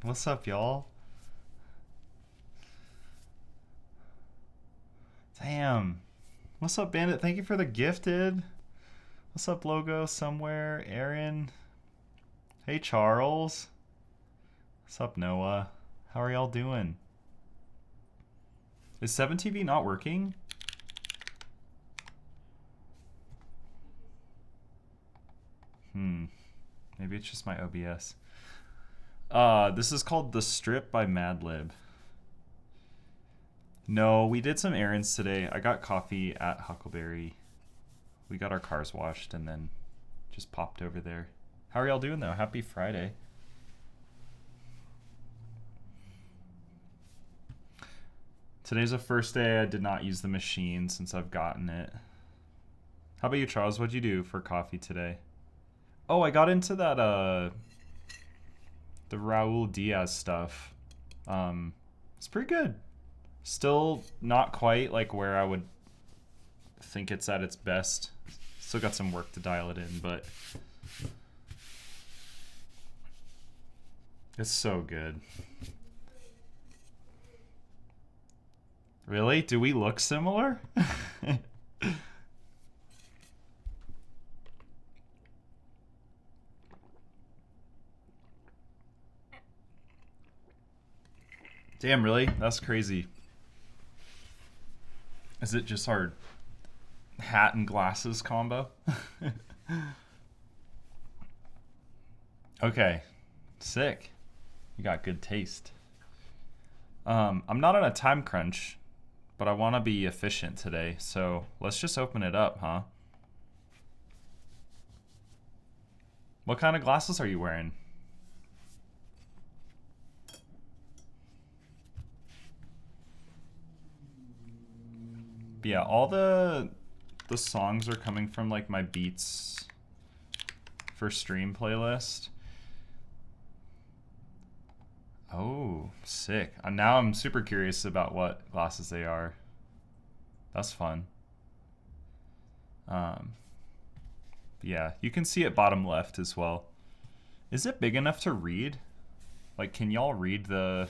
What's up, y'all? Damn. What's up, Bandit? Thank you for the gifted. What's up, Logo Somewhere? Aaron. Hey, Charles. What's up, Noah? How are y'all doing? Is 7TV not working? Maybe it's just my OBS. This is called The Strip by Madlib. No, we did some errands today. I got coffee at Huckleberry. We got our cars washed and then just popped over there. How are y'all doing though? Happy Friday. Today's the first day I did not use the machine since I've gotten it. How about you, Charles? What'd you do for coffee today? Oh, I got into that, the Raul Diaz stuff. It's pretty good. Still not quite like where I would think it's at its best. Still got some work to dial it in, but it's so good. Really? Do we look similar? Damn, really? That's crazy. Is it just our hat and glasses combo? Okay. Sick. You got good taste. I'm not on a time crunch, but I want to be efficient today, so let's just open it up, huh? What kind of glasses are you wearing? But yeah, all the songs are coming from like my Beats for stream playlist. Oh, sick. Now I'm super curious about what glasses they are. That's fun. Yeah, you can see it bottom left as well. Is it big enough to read? Like, can y'all read the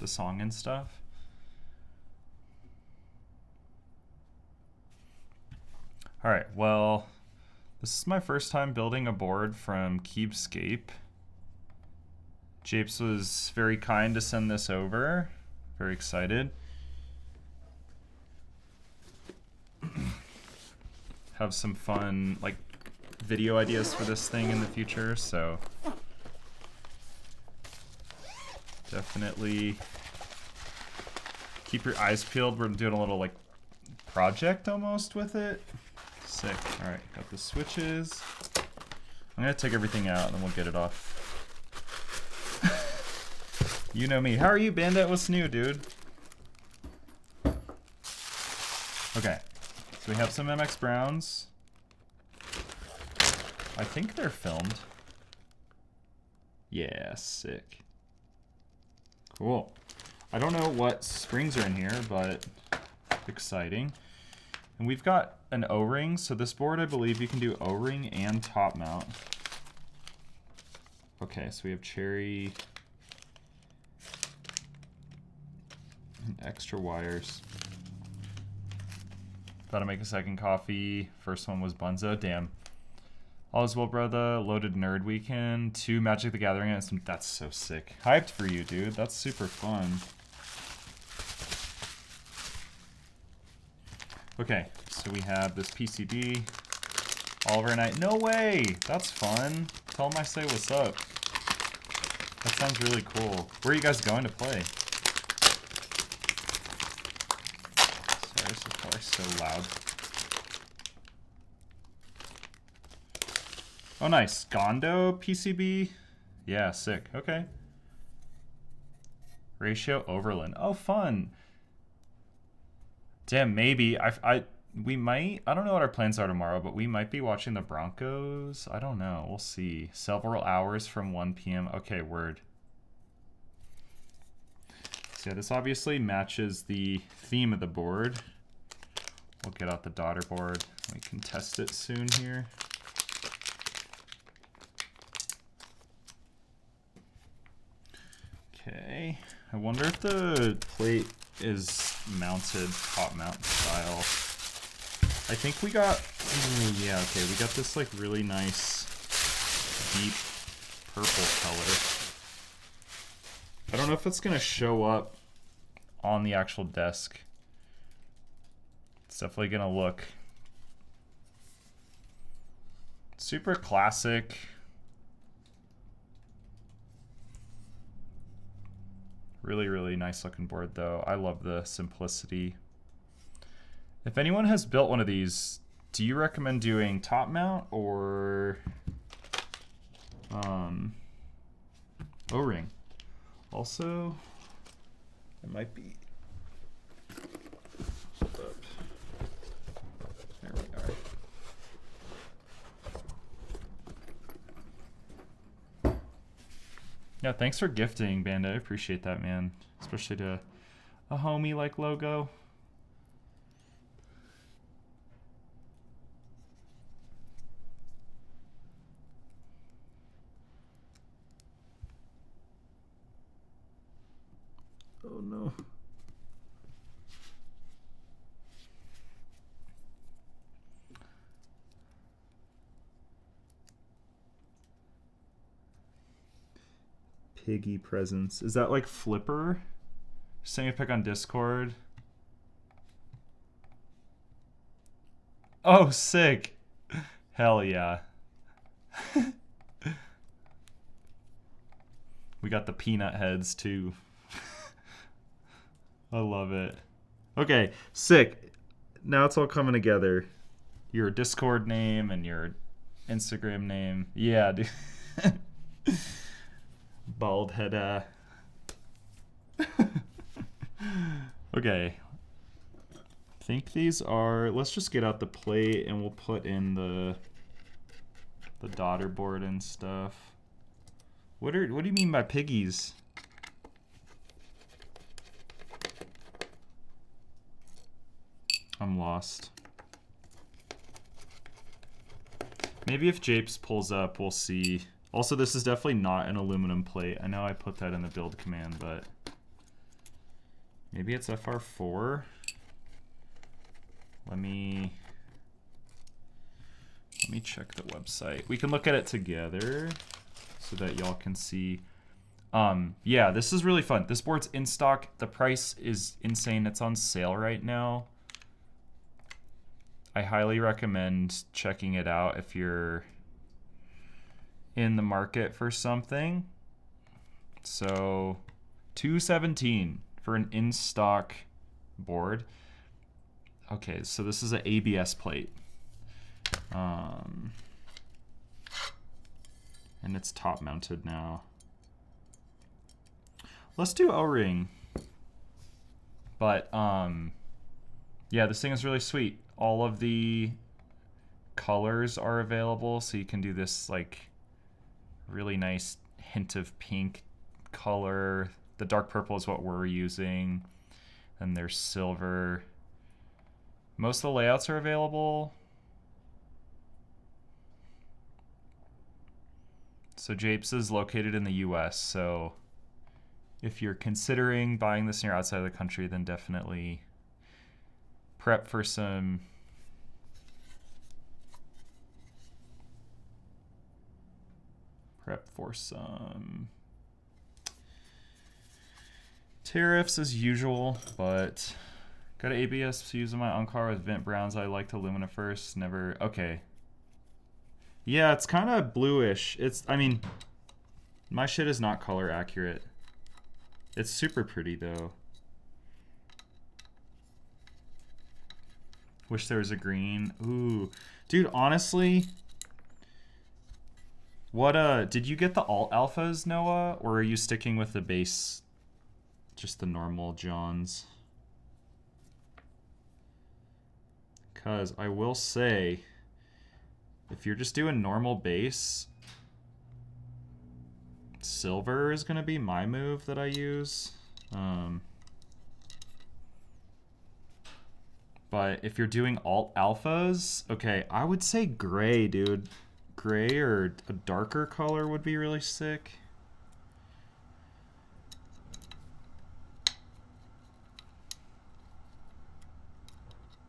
song and stuff? All right, well, this is my first time building a board from Keebscape. Japes was very kind to send this over. Very excited. Have some fun, like, video ideas for this thing in the future, so definitely keep your eyes peeled. We're doing a little, like, project almost with it. Sick. All right, got the switches. I'm gonna take everything out and then we'll get it off. You know me. How are you, Bandit? What's new, dude? Okay, so we have some MX Browns. I think they're filmed. Yeah, sick. Cool. I don't know what springs are in here, but exciting. And we've got an O-ring, so this board, I believe you can do O-ring and top mount. Okay, so we have cherry and extra wires. Gotta make a second coffee. First one was Bunzo. Damn. All is well, brother. Loaded Nerd Weekend. 2 Magic the Gathering. And that's so sick. Hyped for you, dude. That's super fun. Okay, so we have this PCB. Oliver and I. No way! That's fun. Tell him I say what's up. That sounds really cool. Where are you guys going to play? Sorry, this is probably so loud. Oh, nice. Gondo PCB? Yeah, sick. Okay. Ratio Overland. Oh, fun. Damn, maybe. We might. I don't know what our plans are tomorrow, but we might be watching the Broncos. I don't know. We'll see. Several hours from 1 p.m. Okay, word. So yeah, this obviously matches the theme of the board. We'll get out the daughter board. We can test it soon here. Okay. I wonder if the plate is mounted top mount style. I think we got, yeah, okay, we got this like really nice deep purple color. I don't know if it's gonna show up on the actual desk. It's definitely gonna look super classic. Really, really nice looking board though. I love the simplicity. If anyone has built one of these, do you recommend doing top mount or O-ring? Also, it might be, hold up. There we are. Yeah, thanks for gifting, Banda. I appreciate that, man. Especially to a homie like Logo. Oh no. Piggy presents. Is that like Flipper? Send me a pic on Discord. Oh, sick. Hell yeah. We got the peanut heads too. I love it. Okay, sick. Now it's all coming together. Your Discord name and your Instagram name. Yeah, dude. Bald head. Okay. I think these are, let's just get out the plate and we'll put in the daughter board and stuff. What do you mean by piggies? I'm lost. Maybe if Japes pulls up, we'll see. Also, this is definitely not an aluminum plate. I know I put that in the build command, but maybe it's FR4. Let me check the website. We can look at it together so that y'all can see. Yeah, this is really fun. This board's in stock. The price is insane. It's on sale right now. I highly recommend checking it out if you're in the market for something. So $217 for an in-stock board. Okay, so this is an ABS plate. And it's top mounted now. Let's do O-ring. But yeah, this thing is really sweet. All of the colors are available, so you can do this like really nice hint of pink color. The dark purple is what we're using. And there's silver. Most of the layouts are available. So Japes is located in the US, so if you're considering buying this and you're outside of the country, then definitely prep for some tariffs as usual, but got an ABS using my own car with vent browns. I liked Illumina first, never, okay. Yeah, it's kind of bluish. I mean, my shit is not color accurate. It's super pretty though. Wish there was a green. Ooh, dude, honestly, what did you get the alt alphas, Noah, or are you sticking with the base, just the normal Johns? Cause I will say, if you're just doing normal base, silver is gonna be my move that I use. But if you're doing alt alphas, okay, I would say gray, dude. Gray or a darker color would be really sick.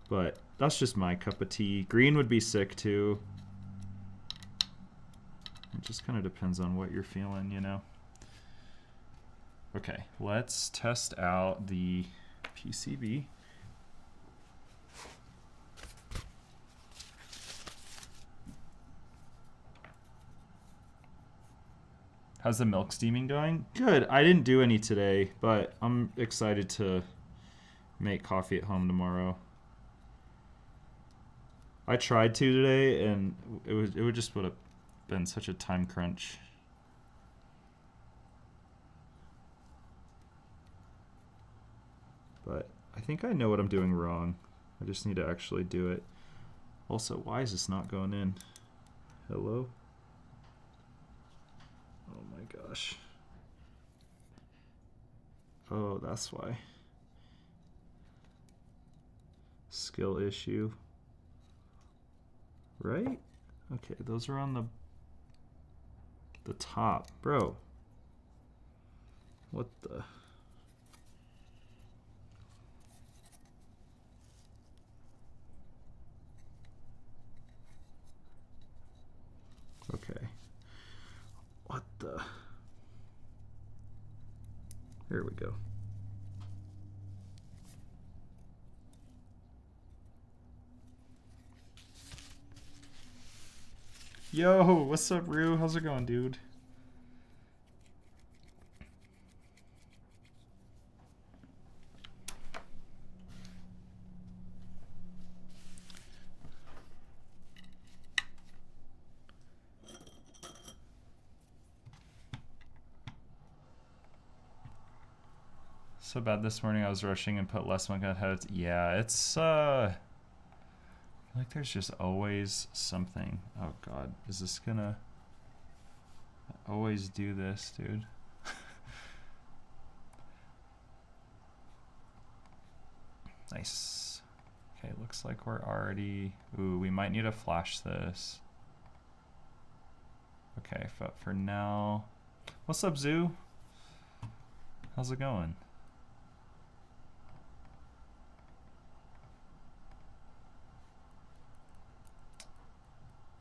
But that's just my cup of tea. Green would be sick too. It just kind of depends on what you're feeling, you know. Okay, let's test out the PCB. How's the milk steaming going? Good. I didn't do any today, but I'm excited to make coffee at home tomorrow. I tried to today, and it would have been such a time crunch. But I think I know what I'm doing wrong. I just need to actually do it. Also, why is this not going in? Hello? Oh my gosh. Oh, that's why. Skill issue. Right? Okay, those are on the top. Bro. What the? Okay. What the? Here we go. Yo, what's up, Rue? How's it going, dude? So bad this morning I was rushing and put less milk ahead. Yeah, it's like there's just always something. Oh god, is this gonna always do this, dude? Nice. Okay, looks like we're already... Ooh, we might need to flash this. Okay, but for now... What's up, Zoo? How's it going?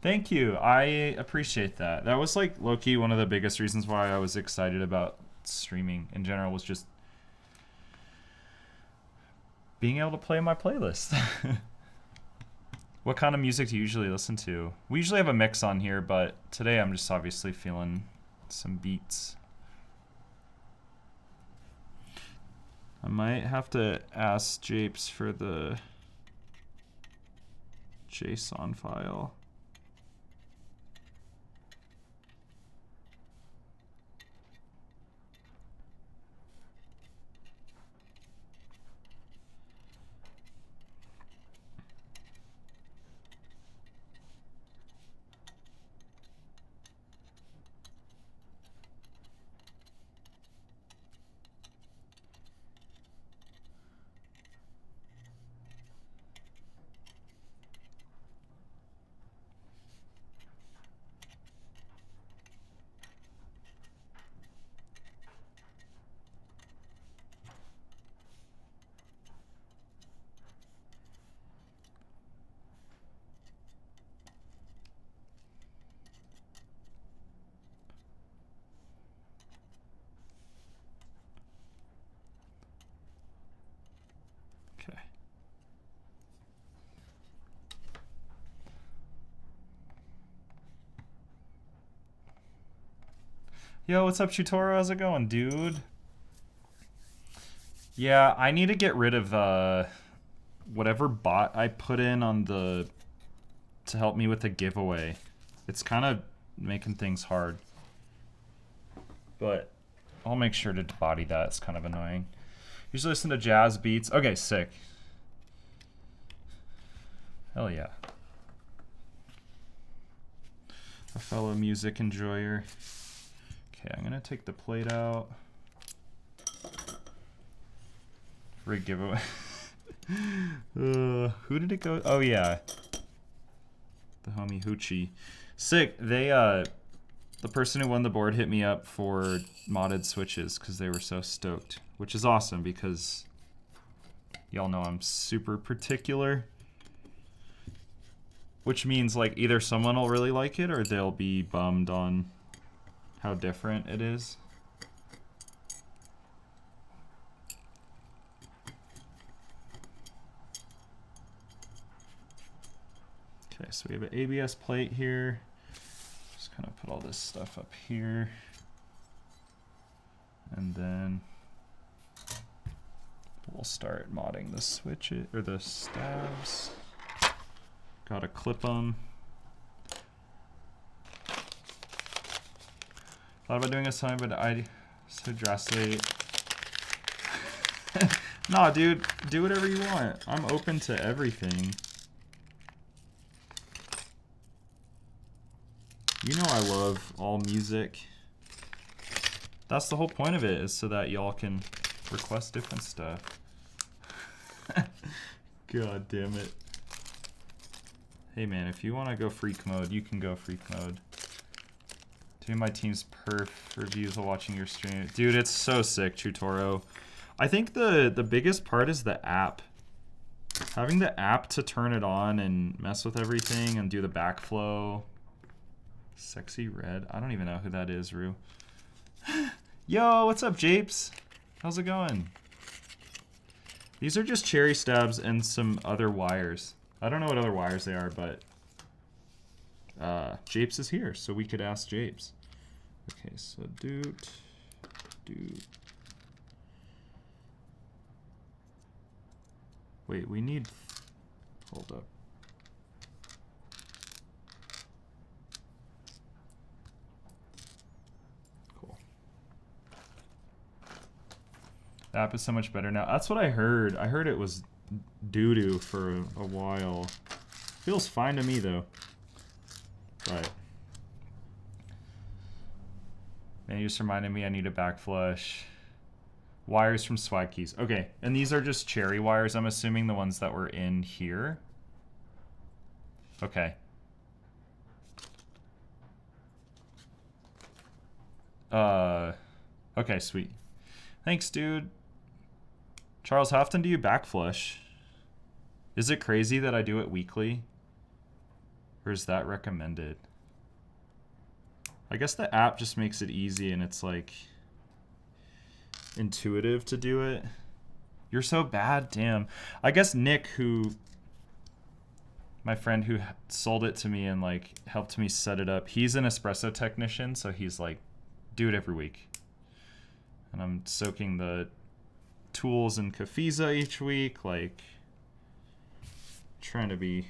Thank you. I appreciate that. That was like low-key one of the biggest reasons why I was excited about streaming in general, was just being able to play my playlist. What kind of music do you usually listen to? We usually have a mix on here, but today I'm just obviously feeling some beats. I might have to ask Japes for the JSON file. Yo, what's up, Chutoro? How's it going, dude? Yeah, I need to get rid of whatever bot I put in on the to help me with the giveaway. It's kind of making things hard. But I'll make sure to body that. It's kind of annoying. Usually listen to jazz beats. Okay, sick. Hell yeah. A fellow music enjoyer. Okay, I'm gonna take the plate out. Free giveaway. Who did it go? Oh yeah, the homie Hoochie. Sick. They the person who won the board hit me up for modded switches because they were so stoked, which is awesome because y'all know I'm super particular Which means like either someone will really like it or they'll be bummed on how different it is. Okay, so we have an ABS plate here. Just kind of put all this stuff up here. And then we'll start modding the switches or the stabs. Gotta clip them. Thought about doing a sign, but I so drastically. Nah, dude, do whatever you want. I'm open to everything. You know I love all music. That's the whole point of it, is so that y'all can request different stuff. God damn it. Hey man, if you want to go freak mode, you can go freak mode. Doing my team's perf reviews while watching your stream. Dude, it's so sick, Chutoro. I think the biggest part is the app. Having the app to turn it on and mess with everything and do the backflow. Sexy Red. I don't even know who that is, Rue. Yo, what's up, Japes? How's it going? These are just cherry stabs and some other wires. I don't know what other wires they are, but Japes is here, so we could ask Japes. Okay, so doot. Wait, we need, hold up. Cool. The app is so much better now. That's what I heard. I heard it was doo-doo for a while. Feels fine to me though. Right. Man, you just reminded me I need a back flush. Wires from Swag Keys. Okay, and these are just cherry wires, I'm assuming, the ones that were in here. Okay. Okay, sweet. Thanks, dude. Charles, how often do you back flush? Is it crazy that I do it weekly? Or is that recommended? I guess the app just makes it easy and it's like intuitive to do it. You're so bad, damn. I guess Nick, my friend who sold it to me and like helped me set it up, he's an espresso technician, so he's like, do it every week. And I'm soaking the tools in Kafiza each week, like trying to be,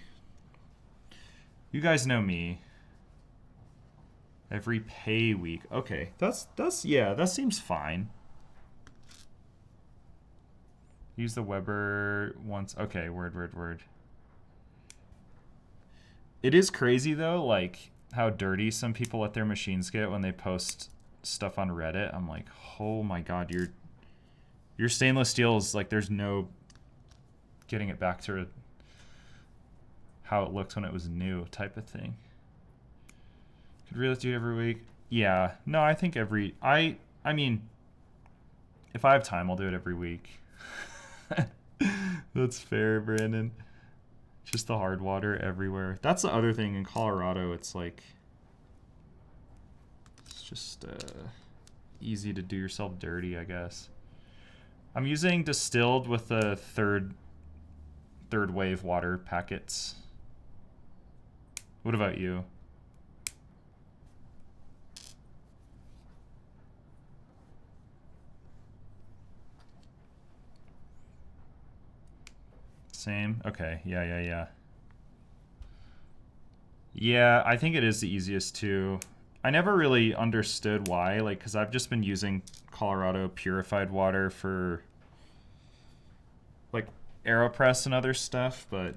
you guys know me. Every pay week. Okay, that's yeah, that seems fine. Use the Weber once. Okay, word. It is crazy though, like how dirty some people let their machines get when they post stuff on Reddit. I'm like, oh my god, your stainless steel is like, there's no getting it back to how it looked when it was new type of thing. Could really do it every week. Yeah, no, I think I mean, if I have time, I'll do it every week. That's fair, Brandon. Just the hard water everywhere. That's the other thing in Colorado. It's like, it's just easy to do yourself dirty, I guess. I'm using distilled with the third wave water packets. What about you? Same? Okay, yeah. Yeah, I think it is the easiest too. I never really understood why, like, because I've just been using Colorado purified water for like AeroPress and other stuff, but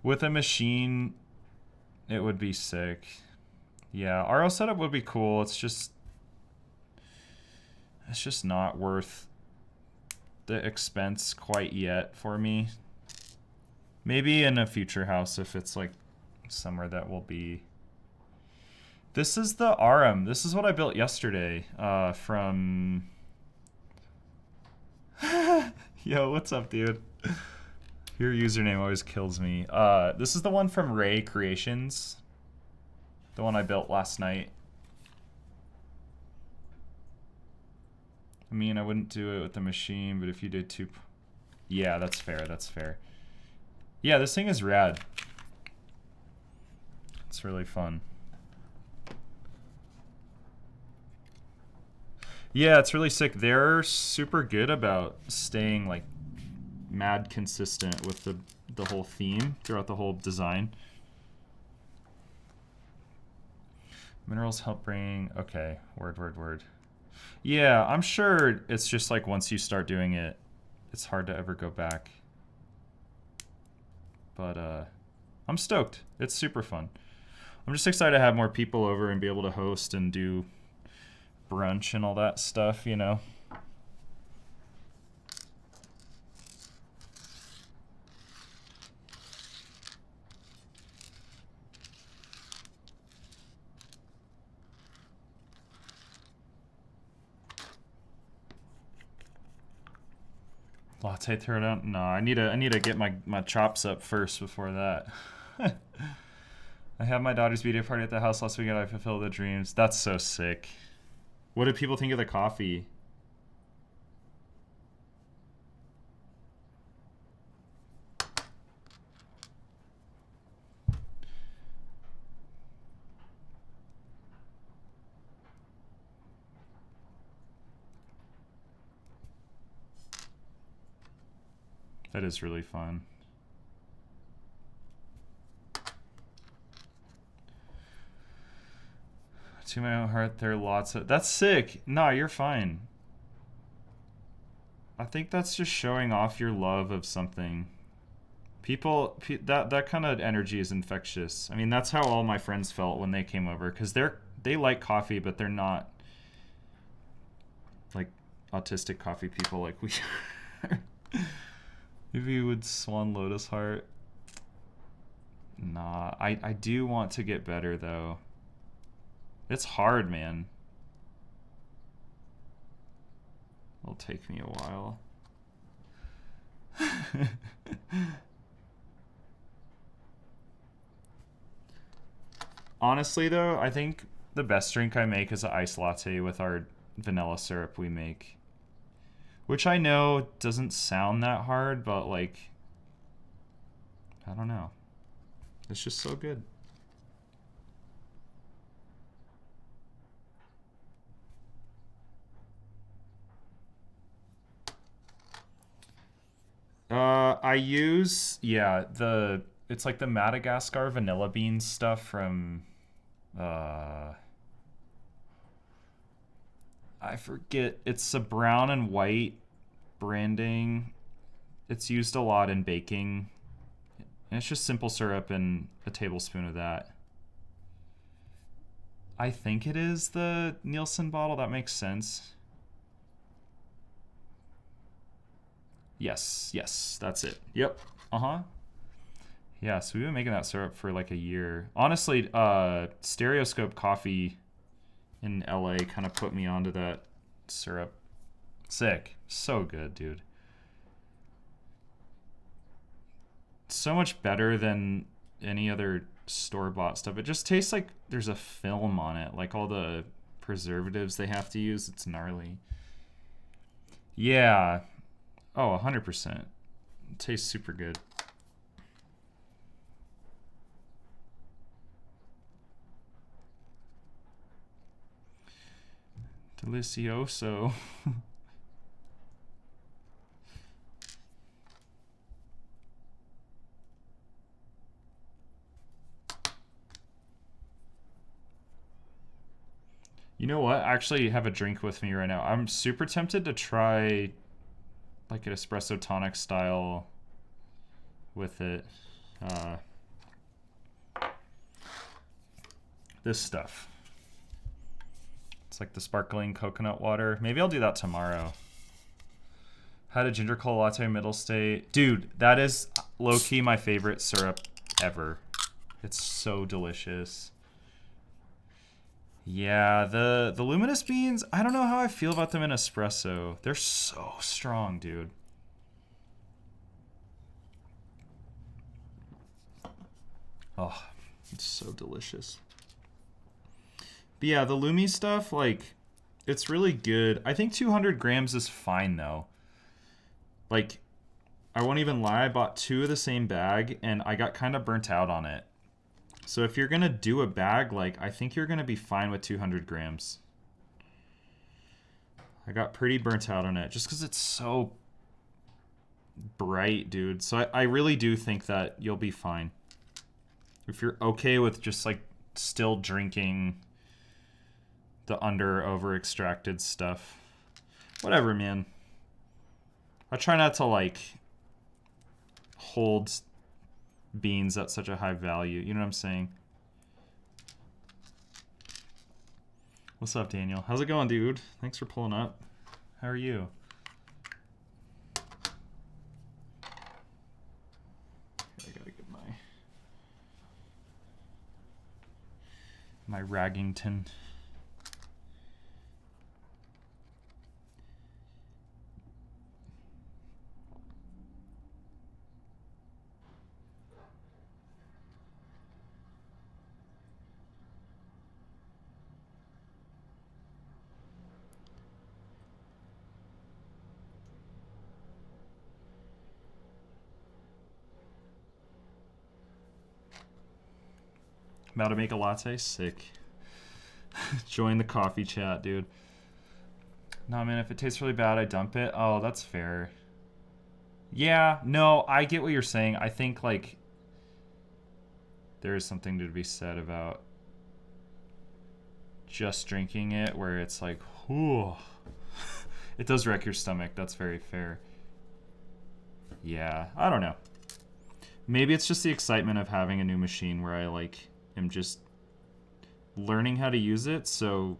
with a machine, it would be sick. Yeah, RO setup would be cool. It's just not worth the expense quite yet for me. Maybe in a future house if it's like somewhere that will be. This is the Arum. This is what I built yesterday from Yo, what's up, dude? Your username always kills me. This is the one from Ray Creations. The one I built last night. I mean, I wouldn't do it with the machine, but if you did two... Yeah, that's fair, that's fair. Yeah, this thing is rad. It's really fun. Yeah, it's really sick. They're super good about staying like mad consistent with the whole theme throughout the whole design. Minerals help bring... Okay, word. Yeah, I'm sure it's just like once you start doing it, it's hard to ever go back. But I'm stoked. It's super fun. I'm just excited to have more people over and be able to host and do brunch and all that stuff, you know. Latte throw down? No, I need to get my chops up first before that. I had my daughter's birthday party at the house last weekend. I fulfilled the dreams. That's so sick. What did people think of the coffee? That is really fun. To my own heart, there are lots of... That's sick. Nah, you're fine. I think that's just showing off your love of something. That kind of energy is infectious. I mean, that's how all my friends felt when they came over, because they like coffee, but they're not like autistic coffee people like we are. Maybe you would Swan Lotus Heart. Nah, I do want to get better though. It's hard, man. It'll take me a while. Honestly though, I think the best drink I make is an iced latte with our vanilla syrup we make. Which I know doesn't sound that hard, but like, I don't know. It's just so good. I use, yeah, it's like the Madagascar vanilla bean stuff from, I forget, it's a brown and white branding. It's used a lot in baking. And it's just simple syrup and a tablespoon of that. I think it is the Nielsen bottle, that makes sense. Yes, that's it. Yep. Yeah, so we've been making that syrup for like a year. Honestly, Stereoscope Coffee in LA kind of put me onto that syrup. Sick. So good, dude. So much better than any other store-bought stuff. It just tastes like there's a film on it. Like all the preservatives they have to use, it's gnarly. Yeah. Oh, 100%. It tastes super good. Delicioso. You know what? I actually have a drink with me right now. I'm super tempted to try like an espresso tonic style with it. This stuff. It's like the sparkling coconut water. Maybe I'll do that tomorrow. Had a ginger cola latte middle state. Dude, that is low-key my favorite syrup ever. It's so delicious. Yeah, the luminous beans, I don't know how I feel about them in espresso. They're so strong, dude. Oh, it's so delicious. But yeah, the Lumi stuff, like, it's really good. I think 200 grams is fine, though. Like, I won't even lie, I bought 2 of the same bag, and I got kind of burnt out on it. So if you're going to do a bag, like, I think you're going to be fine with 200 grams. I got pretty burnt out on it, just because it's so bright, dude. So I really do think that you'll be fine. If you're okay with just, like, still drinking the over extracted stuff. Whatever, man. I try not to, like, hold beans at such a high value. You know what I'm saying? What's up, Daniel? How's it going, dude? Thanks for pulling up. How are you? Okay, I gotta get my Raggington. About to make a latte? Sick. Join the coffee chat, dude. Nah, man, if it tastes really bad, I dump it. Oh, that's fair. Yeah, no, I get what you're saying. I think, like, there is something to be said about just drinking it where it's like, whew. It does wreck your stomach. That's very fair. Yeah, I don't know. Maybe it's just the excitement of having a new machine where I, like, am just learning how to use it, so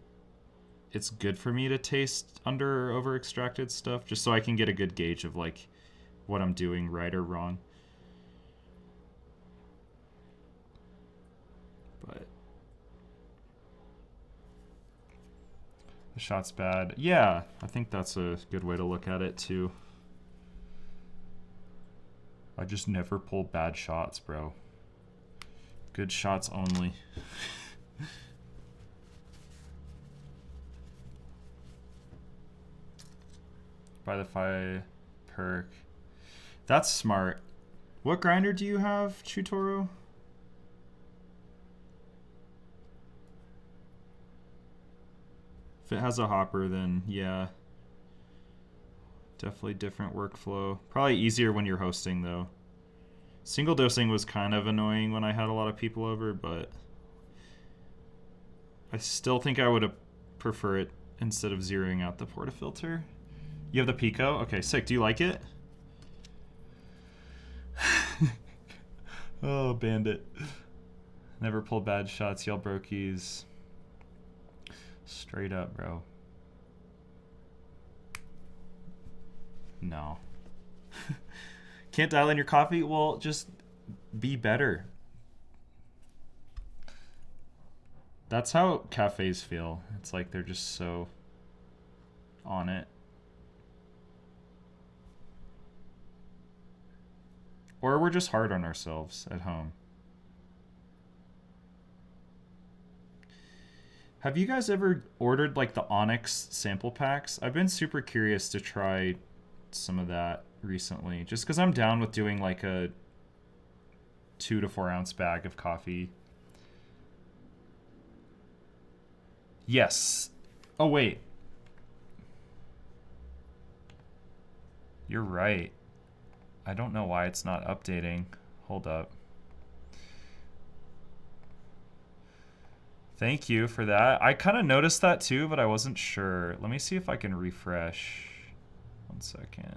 it's good for me to taste over extracted stuff, just so I can get a good gauge of, like, what I'm doing right or wrong. But the shot's bad. Yeah, I think that's a good way to look at it too. I just never pull bad shots, bro. Good shots only. Buy the 5 perk. That's smart. What grinder do you have, Chutoro? If it has a hopper, then yeah. Definitely different workflow. Probably easier when you're hosting, though. Single dosing was kind of annoying when I had a lot of people over, but I still think I would prefer it instead of zeroing out the portafilter. You have the Pico? Okay, sick. Do you like it? Oh, Bandit. Never pulled bad shots, y'all brokies. Straight up, bro. No. Can't dial in your coffee? Well, just be better. That's how cafes feel. It's like they're just so on it. Or we're just hard on ourselves at home. Have you guys ever ordered like the Onyx sample packs? I've been super curious to try some of that recently, just because I'm down with doing like a 2 to 4 ounce bag of coffee. Yes. Oh, wait. You're right. I don't know why it's not updating. Hold up. Thank you for that. I kind of noticed that too, but I wasn't sure. Let me see if I can refresh. 1 second.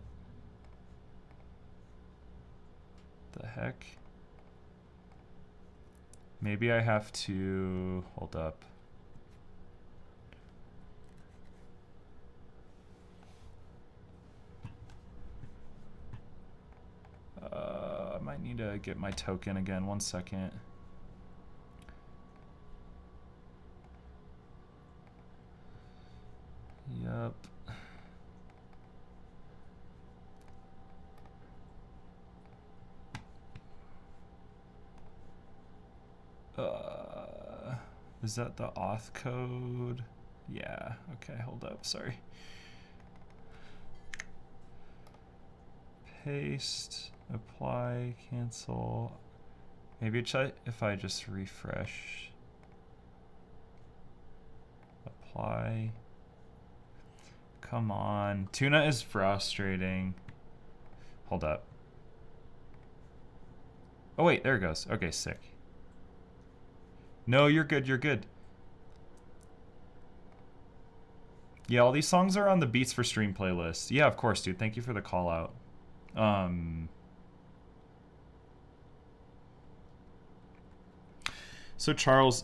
The heck? Maybe I have to... Hold up. I might need to get my token again. 1 second. Yep. Is that the auth code? Yeah, okay, hold up, sorry. Paste, apply, cancel. Maybe if I just refresh. Apply. Come on. Tuna is frustrating. Hold up. Oh wait, there it goes. Okay, sick. No, you're good, you're good. Yeah, all these songs are on the Beats for Stream playlist. Yeah, of course, dude. Thank you for the call out. So Charles,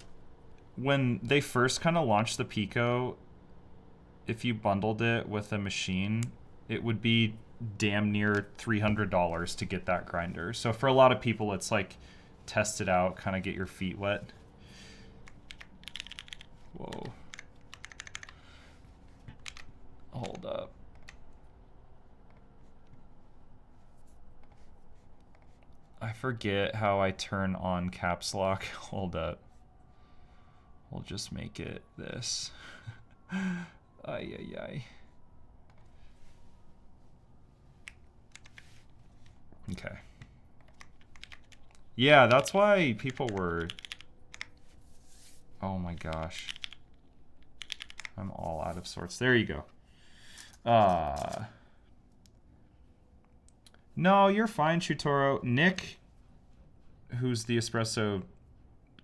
when they first kind of launched the Pico, if you bundled it with a machine, it would be damn near $300 to get that grinder. So for a lot of people, it's like test it out, kind of get your feet wet. Whoa. Hold up. I forget how I turn on caps lock. Hold up. We'll just make it this. Ay, ay, ay. Okay. Yeah, that's why people were... Oh my gosh. I'm all out of sorts. There you go. No, you're fine, Chutoro. Nick, who's the espresso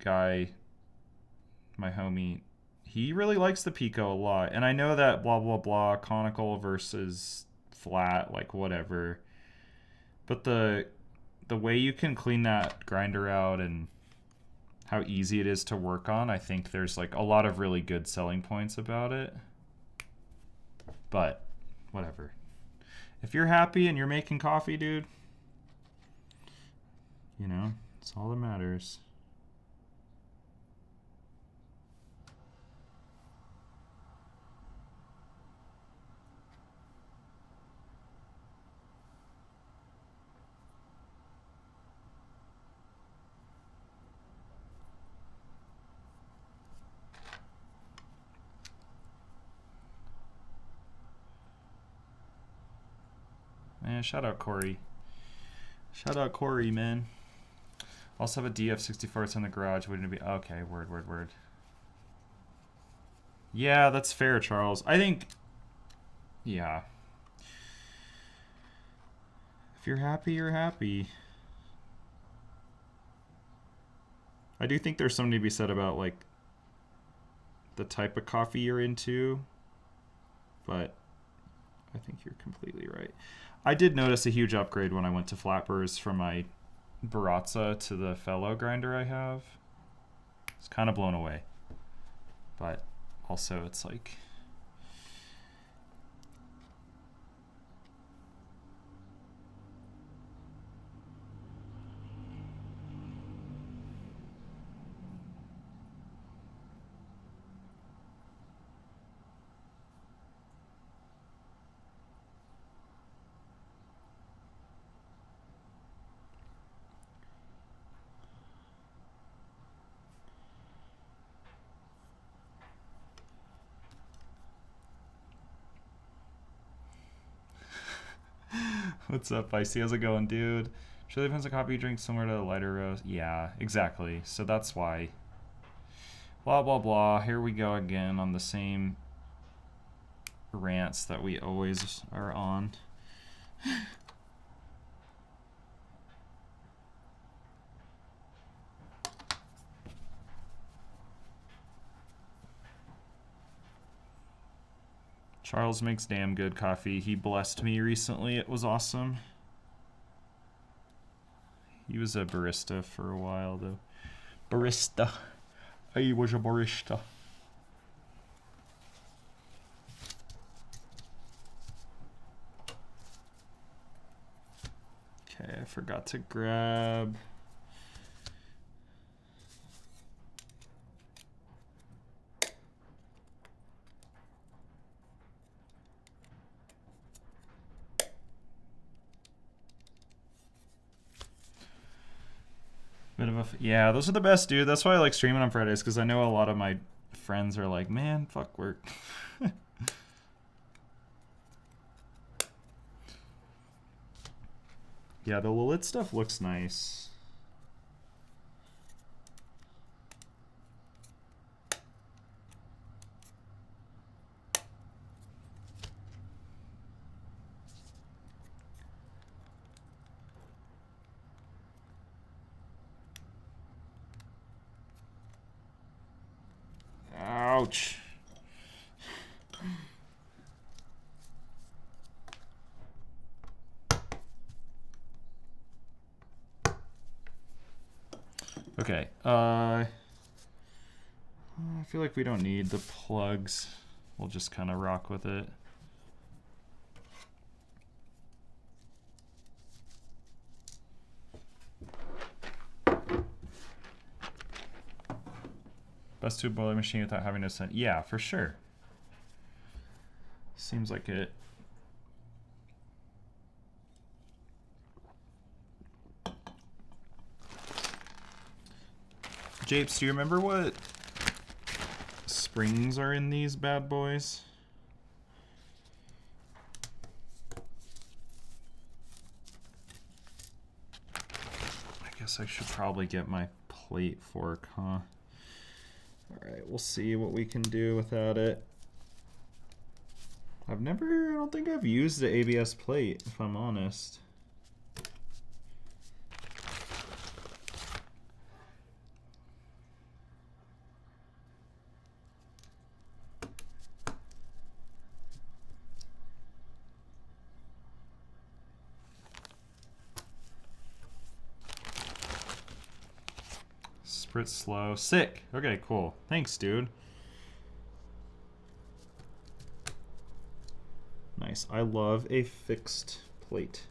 guy, my homie, he really likes the Pico a lot. And I know that blah, blah, blah, conical versus flat, like whatever. But the way you can clean that grinder out and how easy it is to work on, I think there's like a lot of really good selling points about it. But whatever. If you're happy and you're making coffee, dude, you know, it's all that matters. Man, shout out Corey. Shout out Corey, man. Also have a DF64. It's in the garage. Waiting to be... Okay, word, word, word. Yeah, that's fair, Charles. I think... Yeah. If you're happy, you're happy. I do think there's something to be said about, like, the type of coffee you're into. But I think you're completely right. I did notice a huge upgrade when I went to Flatburrs from my Baratza to the Fellow grinder I have. It's kind of blown away. But also it's like... What's up, Icy? How's it going, dude? Surely depends on coffee you drink similar to a lighter roast. Yeah, exactly. So that's why. Blah, blah, blah. Here we go again on the same rants that we always are on. Charles makes damn good coffee. He blessed me recently. It was awesome. He was a barista for a while, though. Barista. He was a barista. Okay, I forgot to grab... Bit of a stuff. Yeah, those are the best, dude. That's why I like streaming on Fridays, because I know a lot of my friends are like, man, fuck work. Yeah, the lubed stuff looks nice. Ouch. Okay, I feel like we don't need the plugs. We'll just kind of rock with it. Best tube boiler machine without having to send. Yeah, for sure. Seems like it. Japes, do you remember what springs are in these bad boys? I guess I should probably get my plate fork, huh? Alright, we'll see what we can do without it. I don't think I've used the ABS plate, if I'm honest. Sprit slow. Sick. Okay, cool. Thanks, dude. Nice. I love a fixed plate.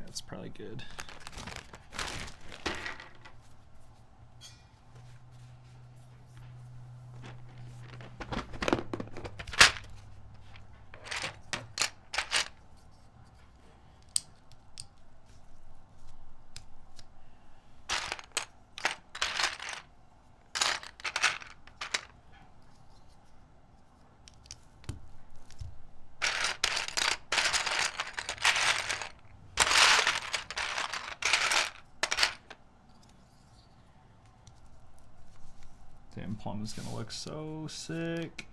That's probably good. Damn, Plum is gonna look so sick.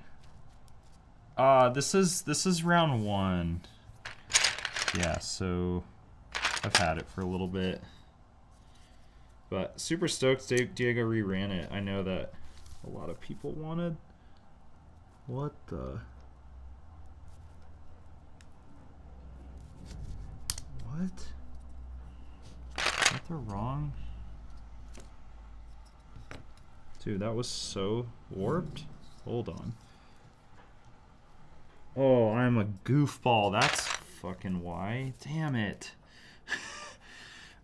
This is round 1. Yeah, so I've had it for a little bit. But super stoked Diego reran it. I know that a lot of people wanted. What the? What? Is that the wrong? Dude, that was so warped. Hold on. Oh, I'm a goofball. That's fucking why. Damn it.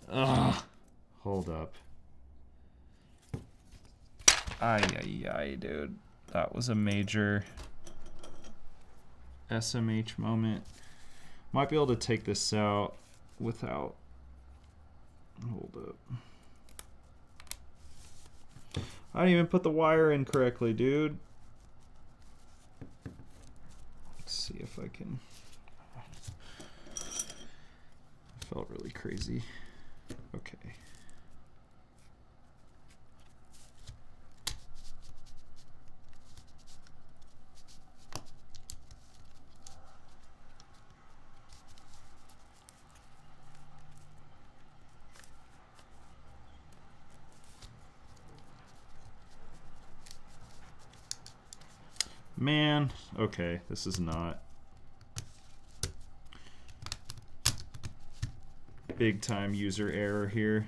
Ugh. Hold up. Ay, dude. That was a major SMH moment. Might be able to take this out without... Hold up. I didn't even put the wire in correctly, dude. Let's see if I can... I felt really crazy. Okay. Man, okay, this is not big time user error here.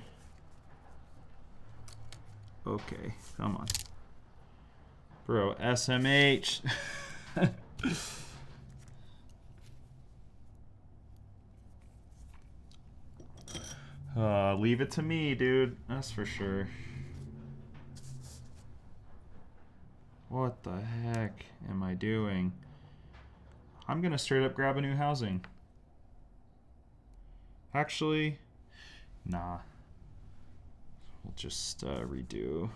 Okay, come on. Bro, SMH. Leave it to me, dude. That's for sure. What the heck am I doing? I'm gonna straight up grab a new housing. Actually, nah. We'll just redo.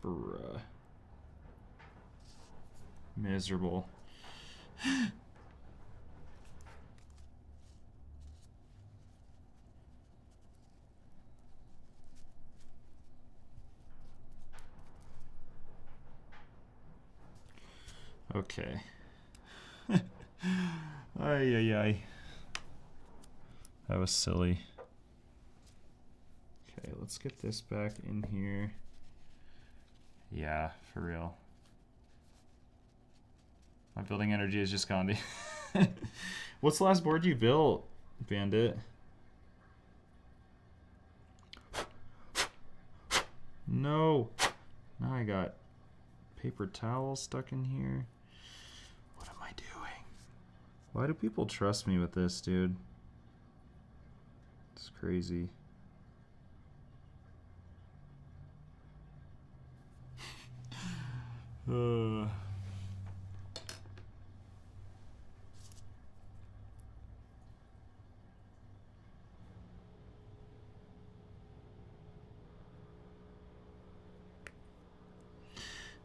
Bruh. Miserable. Okay. Ay, ay, ay. That was silly. Okay, let's get this back in here. Yeah, for real. My building energy is just gone. What's the last board you built, Bandit? No. Now I got paper towel stuck in here. What am I doing? Why do people trust me with this, dude? It's crazy.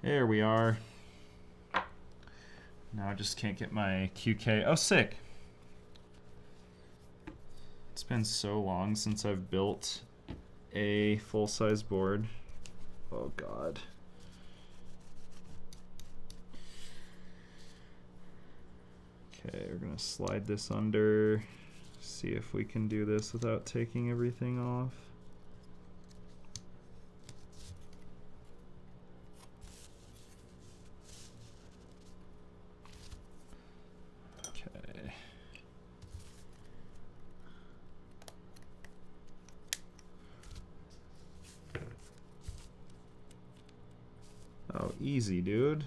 There we are. Now I just can't get my QK. Oh, sick. It's been so long since I've built a full-size board. Oh, God. Okay, we're gonna slide this under. See if we can do this without taking everything off. Okay. Oh, easy, dude.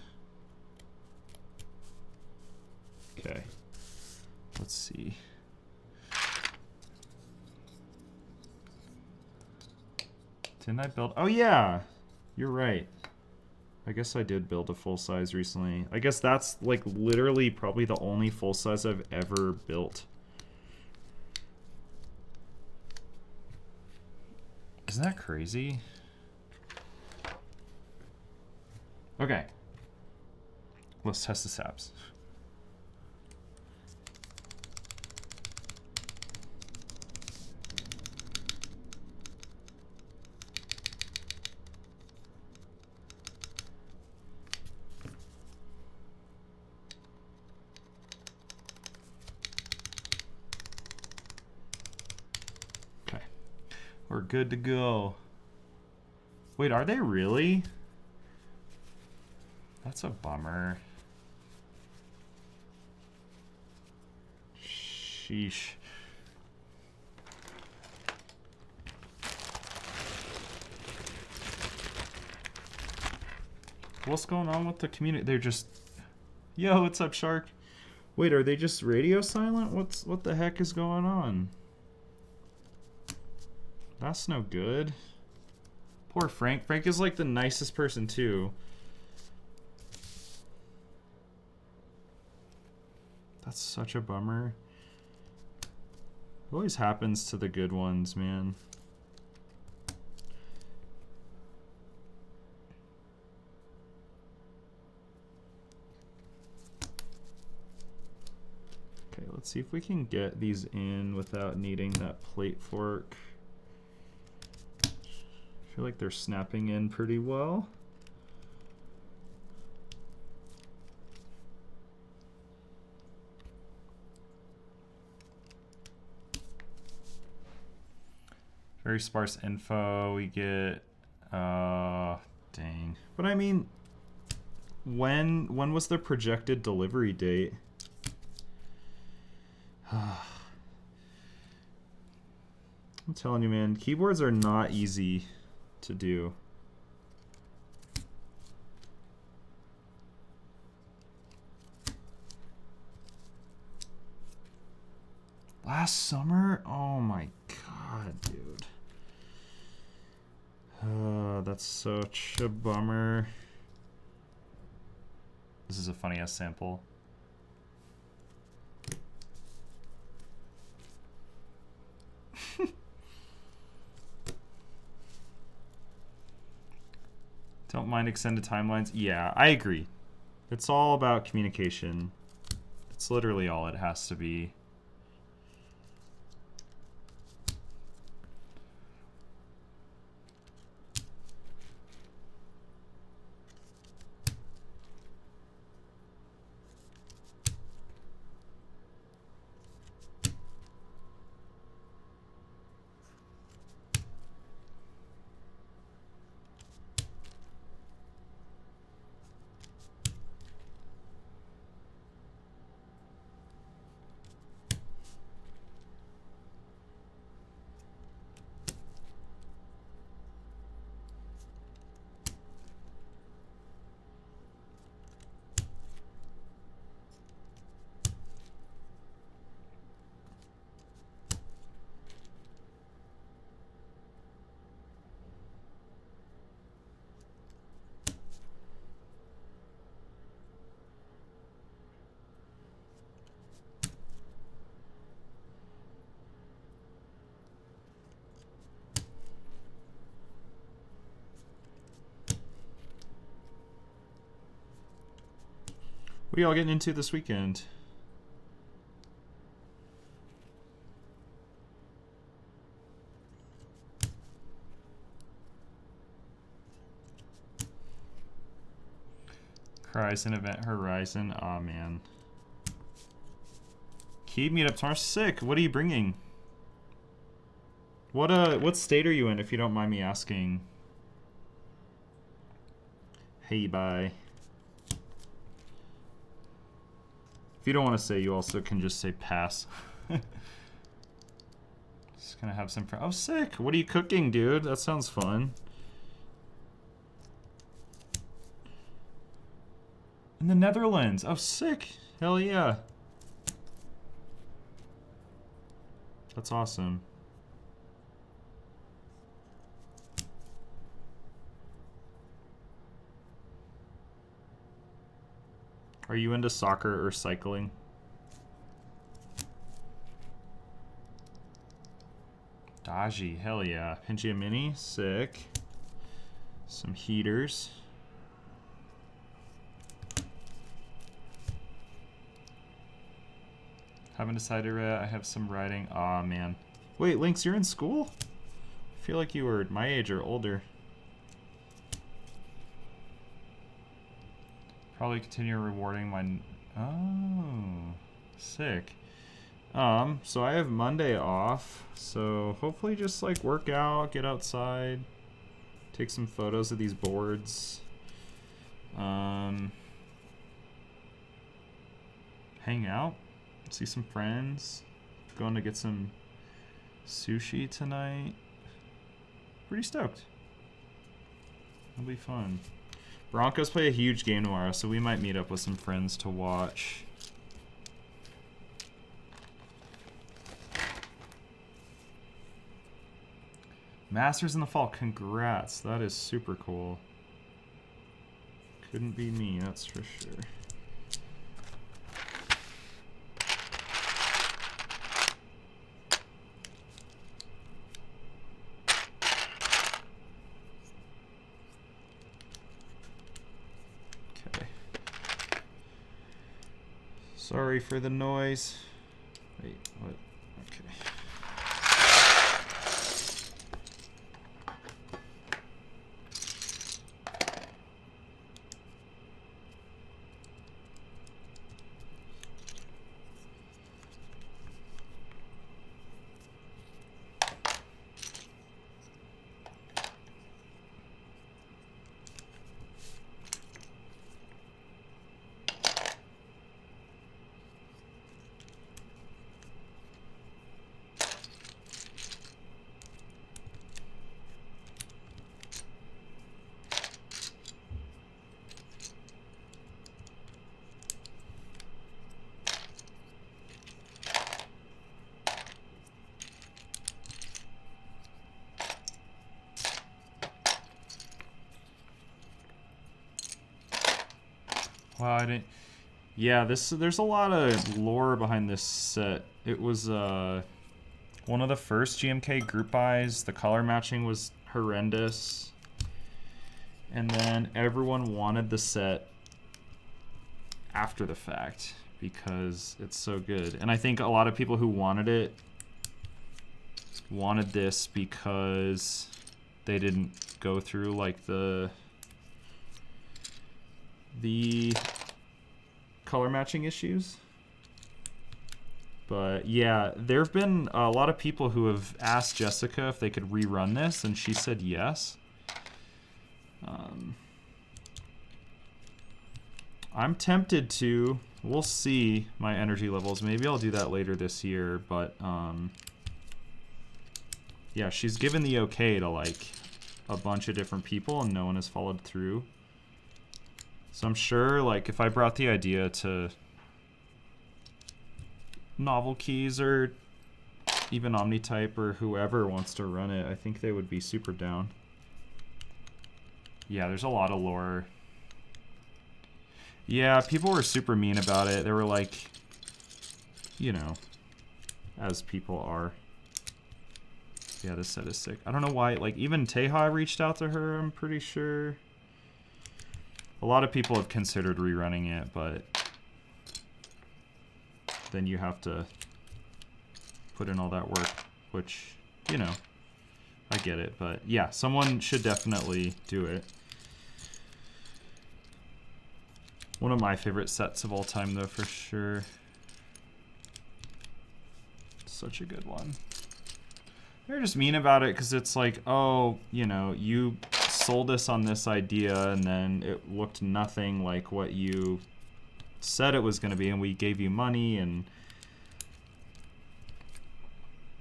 Okay. Let's see. Didn't I build? Oh, yeah. You're right. I guess I did build a full size recently. I guess that's like literally probably the only full size I've ever built. Isn't that crazy? Okay. Let's test the saps. We're good to go. Wait, are they really? That's a bummer. Sheesh. What's going on with the community? They're just... Yo, what's up, Shark? Wait, are they just radio silent? What the heck is going on? That's no good. Poor Frank. Frank is like the nicest person too. That's such a bummer. It always happens to the good ones, man. Okay, let's see if we can get these in without needing that plate fork. I feel like they're snapping in pretty well. Very sparse info. We get dang. But I mean, when was the projected delivery date? I'm telling you, man, keyboards are not easy to do. Last summer? Oh my god, dude. That's such a bummer. This is a funny ass sample. Don't mind extended timelines. Yeah, I agree. It's all about communication. It's literally all it has to be. What are y'all getting into this weekend? Horizon event, Horizon. Aw, man. Keep meetup tomorrow. Sick. What are you bringing? What state are you in, if you don't mind me asking? Hey, bye. If you don't want to say, you also can just say pass. Just gonna have some fun. Oh, sick. What are you cooking, dude? That sounds fun. In the Netherlands. Oh, sick. Hell yeah. That's awesome. Are you into soccer or cycling? Daji, hell yeah. Pangea Mini, sick. Some heaters. Haven't decided yet. I have some writing. Aw, man. Wait, Lynx, you're in school? I feel like you were my age or older. Probably continue rewarding my... Oh, sick. So I have Monday off, so hopefully just like work out, get outside, take some photos of these boards, hang out, see some friends, going to get some sushi tonight. Pretty stoked. It'll be fun. Broncos play a huge game tomorrow, so we might meet up with some friends to watch. Masters in the fall, congrats. That is super cool. Couldn't be me, that's for sure. Okay. Sorry for the noise. Wait, what? Okay. Wow, I didn't... Yeah, there's a lot of lore behind this set. It was one of the first GMK group buys. The color matching was horrendous. And then everyone wanted the set after the fact because it's so good. And I think a lot of people who wanted it wanted this because they didn't go through like the color matching issues. But yeah, there have been a lot of people who have asked Jessica if they could rerun this, and she said yes. I'm tempted to. We'll see my energy levels. Maybe I'll do that later this year, but yeah, she's given the okay to like a bunch of different people and no one has followed through. So I'm sure like if I brought the idea to Novel Keys or even Omnitype or whoever wants to run it, I think they would be super down. Yeah, there's a lot of lore. Yeah, people were super mean about it. They were like, you know, as people are. Yeah, this set is sick. I don't know why, like, even Teha reached out to her, I'm pretty sure. A lot of people have considered rerunning it, but then you have to put in all that work, which, you know, I get it. But yeah, someone should definitely do it. One of my favorite sets of all time, though, for sure. Such a good one. They're just mean about it because it's like, oh, you know, you sold us on this idea and then it looked nothing like what you said it was going to be, and we gave you money, and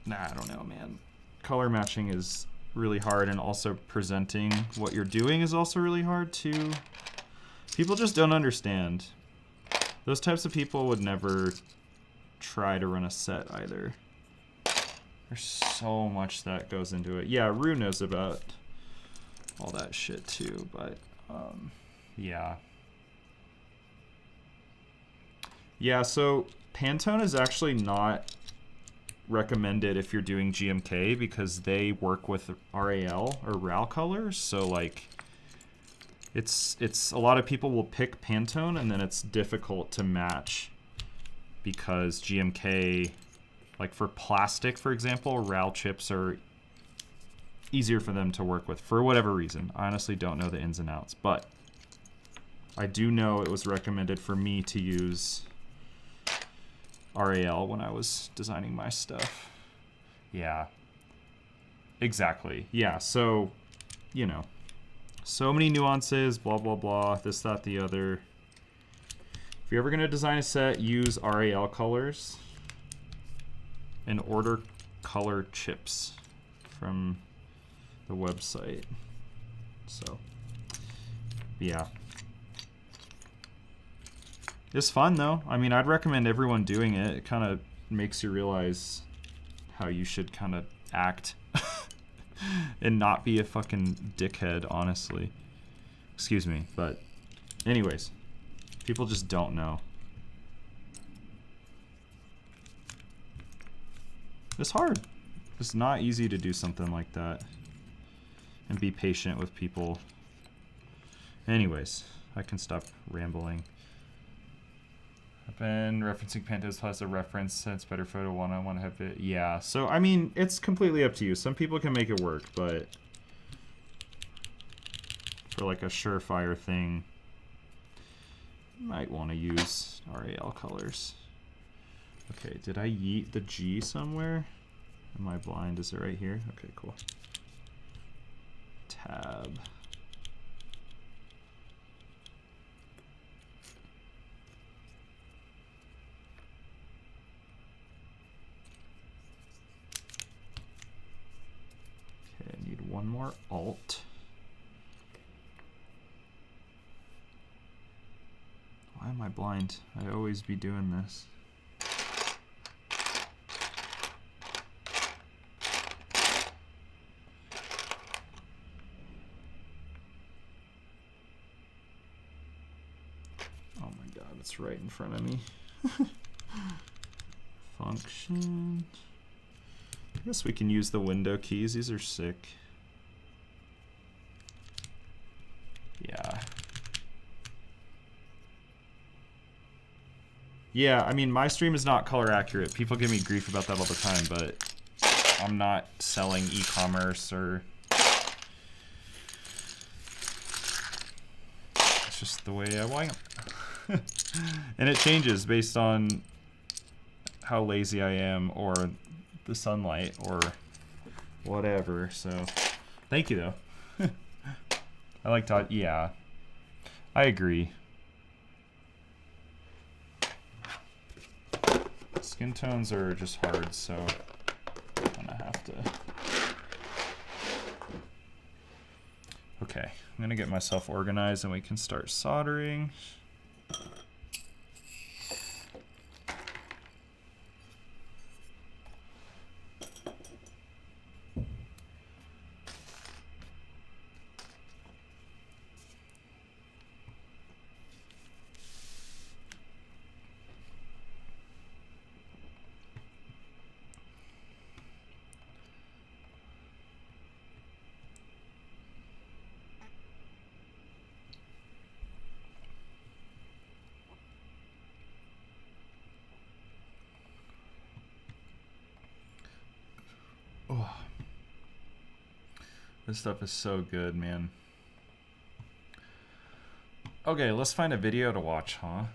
nah, I don't know, man. Color matching is really hard, and also presenting what you're doing is also really hard too. People just don't understand. Those types of people would never try to run a set either. There's so much that goes into it. Yeah, Rue knows about all that shit too, but yeah. Yeah, so Pantone is actually not recommended if you're doing GMK because they work with RAL or RAL colors, so like it's a lot of people will pick Pantone and then it's difficult to match because GMK, like for plastic, for example, RAL chips are easier for them to work with for whatever reason. I honestly don't know the ins and outs, but I do know it was recommended for me to use RAL when I was designing my stuff. Yeah, exactly. Yeah, so, you know, so many nuances, blah, blah, blah, this, that, the other. If you're ever going to design a set, use RAL colors and order color chips from the website. So, yeah. It's fun, though. I mean, I'd recommend everyone doing it. It kind of makes you realize how you should kind of act and not be a fucking dickhead, honestly. Excuse me, but anyways, people just don't know. It's hard. It's not easy to do something like that and be patient with people. Anyways, I can stop rambling. I've been referencing Pantos plus a reference since better photo one. I want to have it. Yeah, so I mean, it's completely up to you. Some people can make it work, but for like a surefire thing, you might want to use RAL colors. Okay, did I yeet the G somewhere? Am I blind? Is it right here? Okay, cool. Tab. I need one more alt. Why am I blind? I always be doing this. Oh it's right in front of me. Function. I guess we can use the window keys. These are sick. Yeah. Yeah, I mean, my stream is not color accurate. People give me grief about that all the time, but I'm not selling e-commerce or... It's just the way I want it. And it changes based on how lazy I am or the sunlight or whatever, so... Thank you, though. I like to... Yeah. I agree. Skin tones are just hard, so I'm gonna have to... Okay, I'm gonna get myself organized and we can start soldering. Oh. This stuff is so good, man. Okay, let's find a video to watch, huh?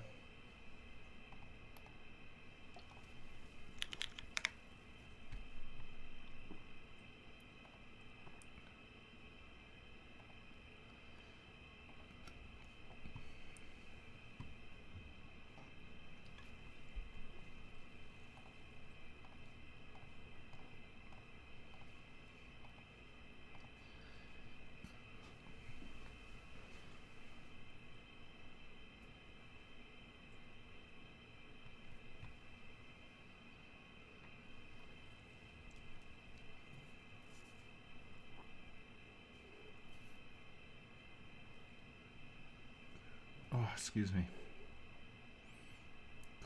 Oh, excuse me.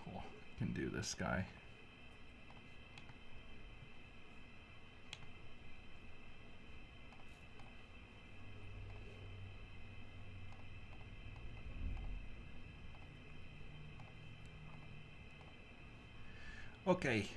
Cool. Can do this guy. Okay.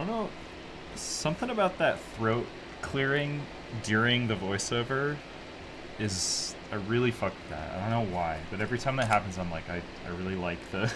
don't know. Something about that throat clearing during the voiceover is... I really fuck with that. I don't know why, but every time that happens, I'm like, I really like the...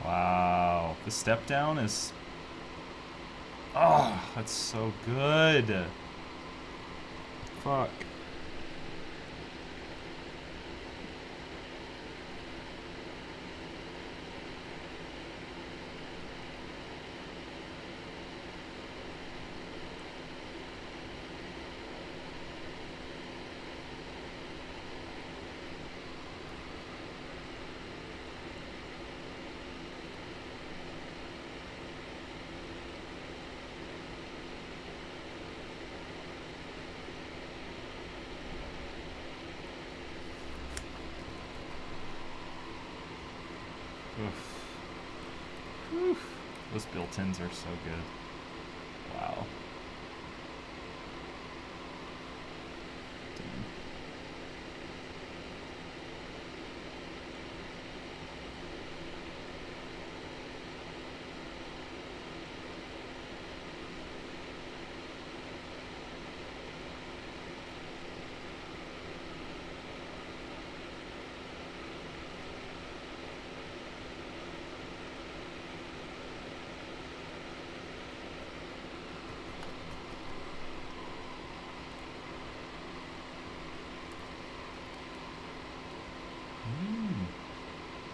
Wow, the step down is... Oh, that's so good. Fuck. Those built-ins are so good. Wow. Damn.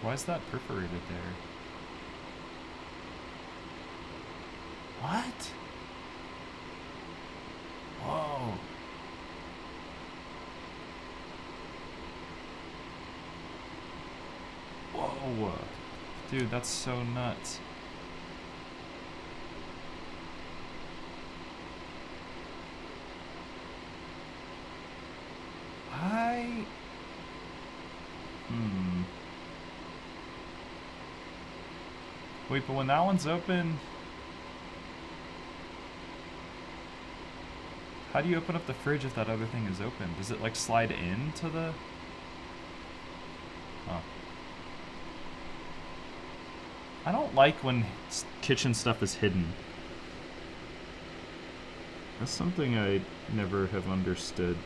Why is that perforated there? What? Whoa. Whoa. Dude, that's so nuts. Wait, but when that one's open... How do you open up the fridge if that other thing is open? Does it, like, slide into the... Huh. I don't like when kitchen stuff is hidden. That's something I never have understood.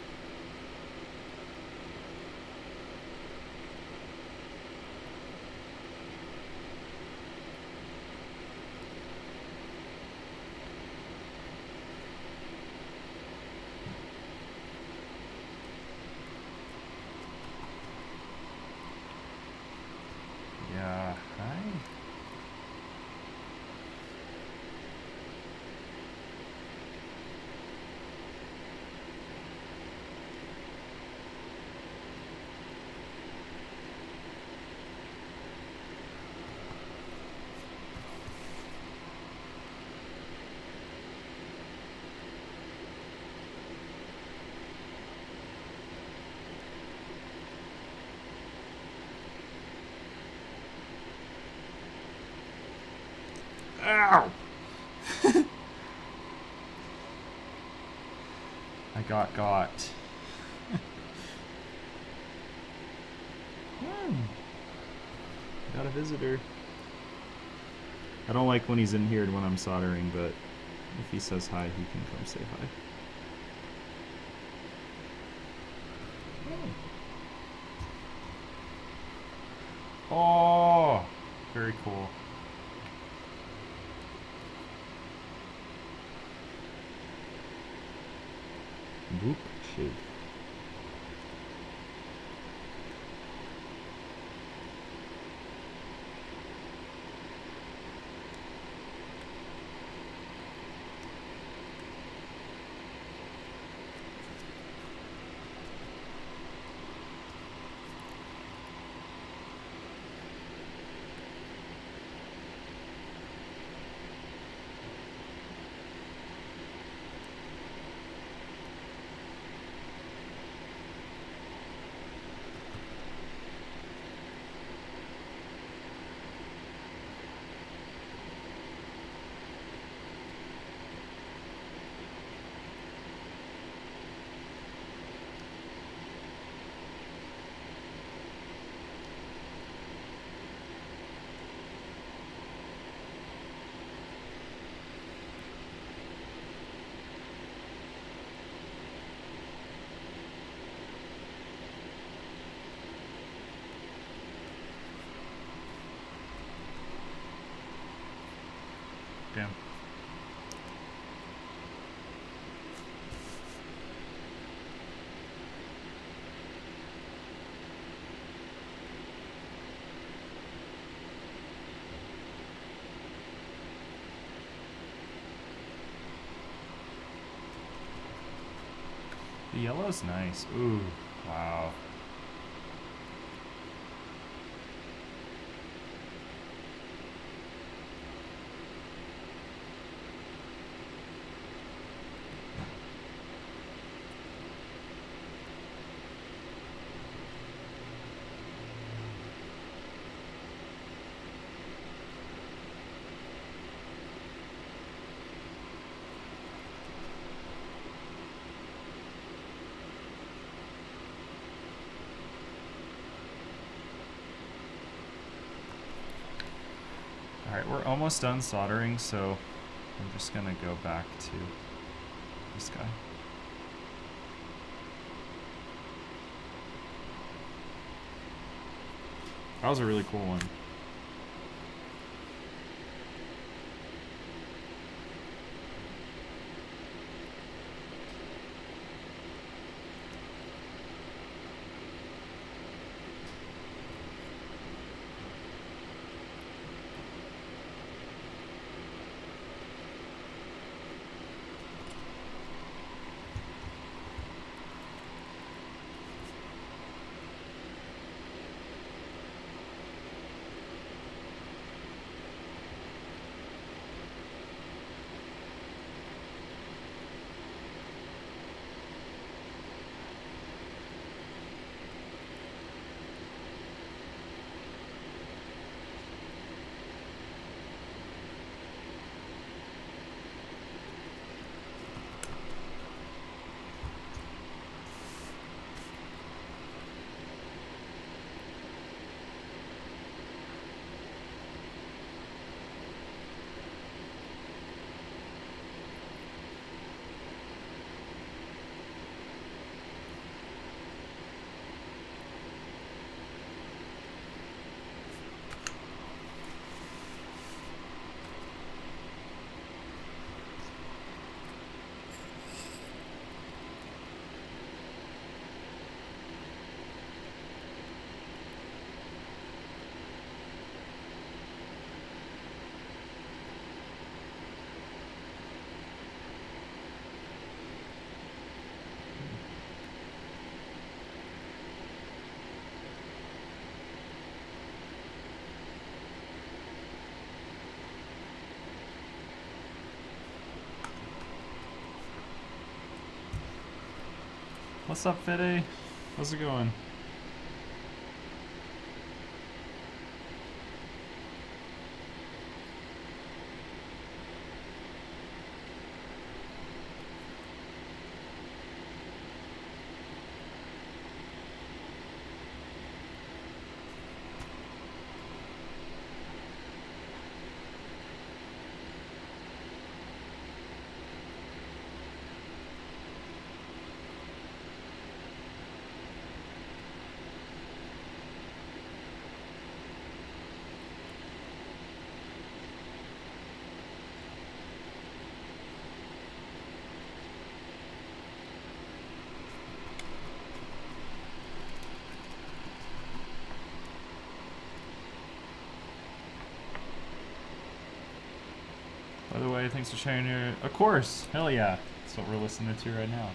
Ow! I got. on. Got a visitor. I don't like when he's in here when I'm soldering, but if he says hi, he can come say hi. Oh, very cool. Boop shade. Damn. The yellow's nice. Ooh, wow. Alright, we're almost done soldering, so I'm just gonna go back to this guy. That was a really cool one. What's up, Fiddy? How's it going? the way, thanks for sharing your... Of course! Hell yeah! That's what we're listening to right now.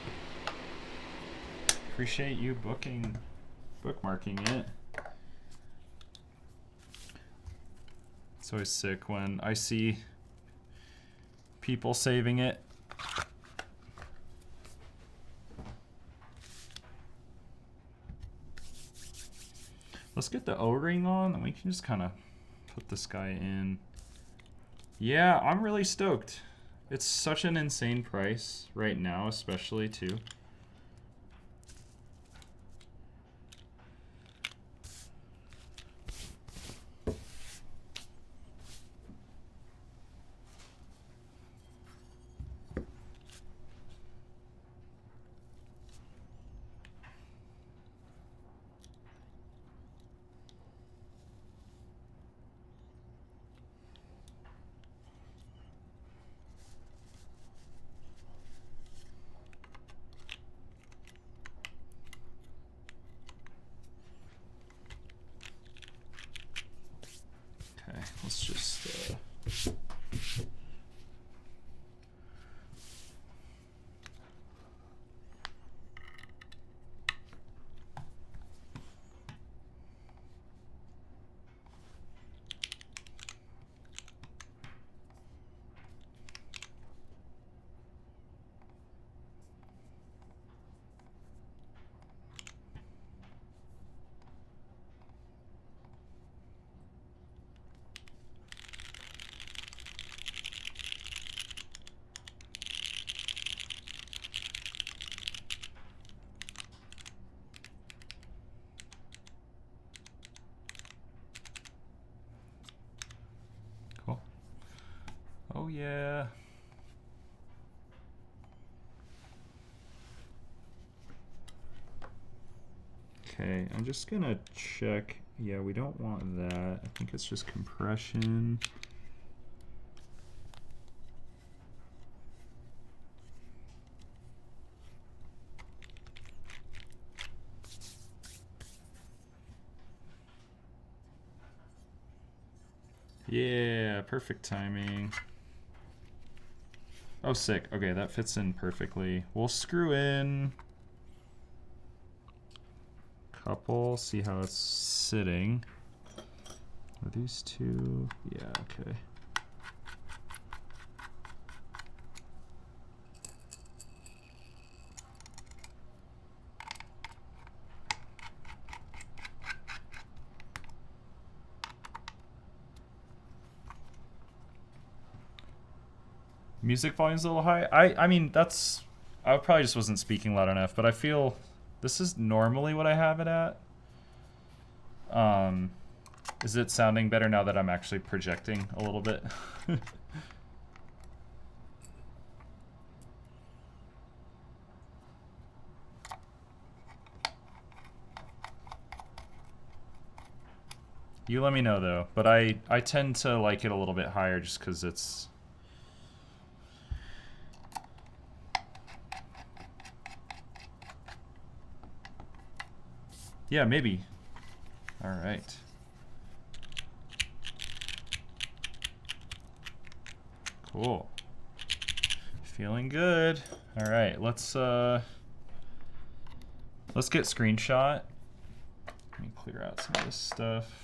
Appreciate you bookmarking it. It's always sick when I see people saving it. Let's get the O-ring on, and we can just kind of put this guy in. Yeah, I'm really stoked. It's such an insane price right now, especially too. Let's just cool. Oh yeah. Okay, I'm just gonna check. Yeah, we don't want that. I think it's just compression. Yeah, perfect timing. Oh, sick. Okay, that fits in perfectly. We'll screw in a couple, see how it's sitting. Are these two? Yeah, okay. Music volume's a little high. I mean, that's... I probably just wasn't speaking loud enough, but I feel this is normally what I have it at. Is it sounding better now that I'm actually projecting a little bit? You let me know though, but I tend to like it a little bit higher just because it's... Yeah, maybe. All right. Cool. Feeling good. All right, let's get screenshot. Let me clear out some of this stuff.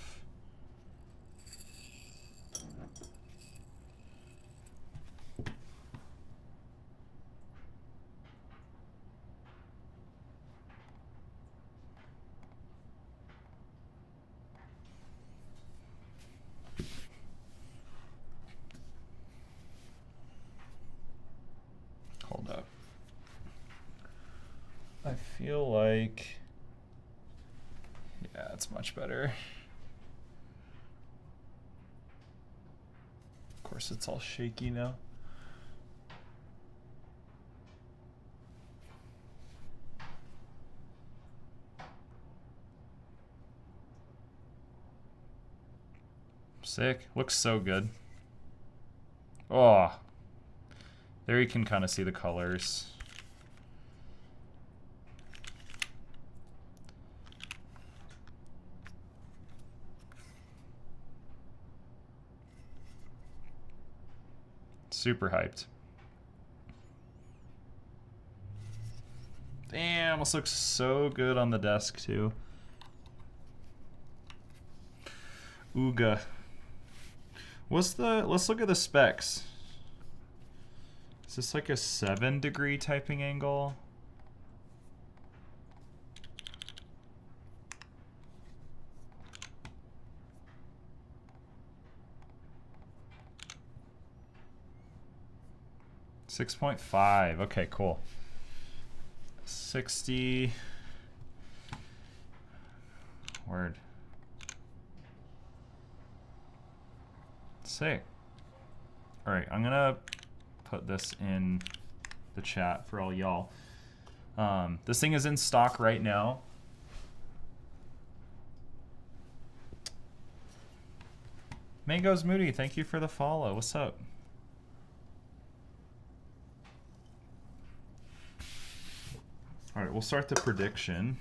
Hold up. I feel like, yeah, it's much better. Of course, it's all shaky now. Sick. Looks so good. Oh, there you can kind of see the colors. Super hyped. Damn, this looks so good on the desk too. Ooga. Let's look at the specs. Is this like a 7-degree typing angle? .5. Okay, cool. 60. Word. Sick. All right, I'm gonna put this in the chat for all y'all. This thing is in stock right now. Mango's Moody, thank you for the follow. What's up? All right, we'll start the prediction.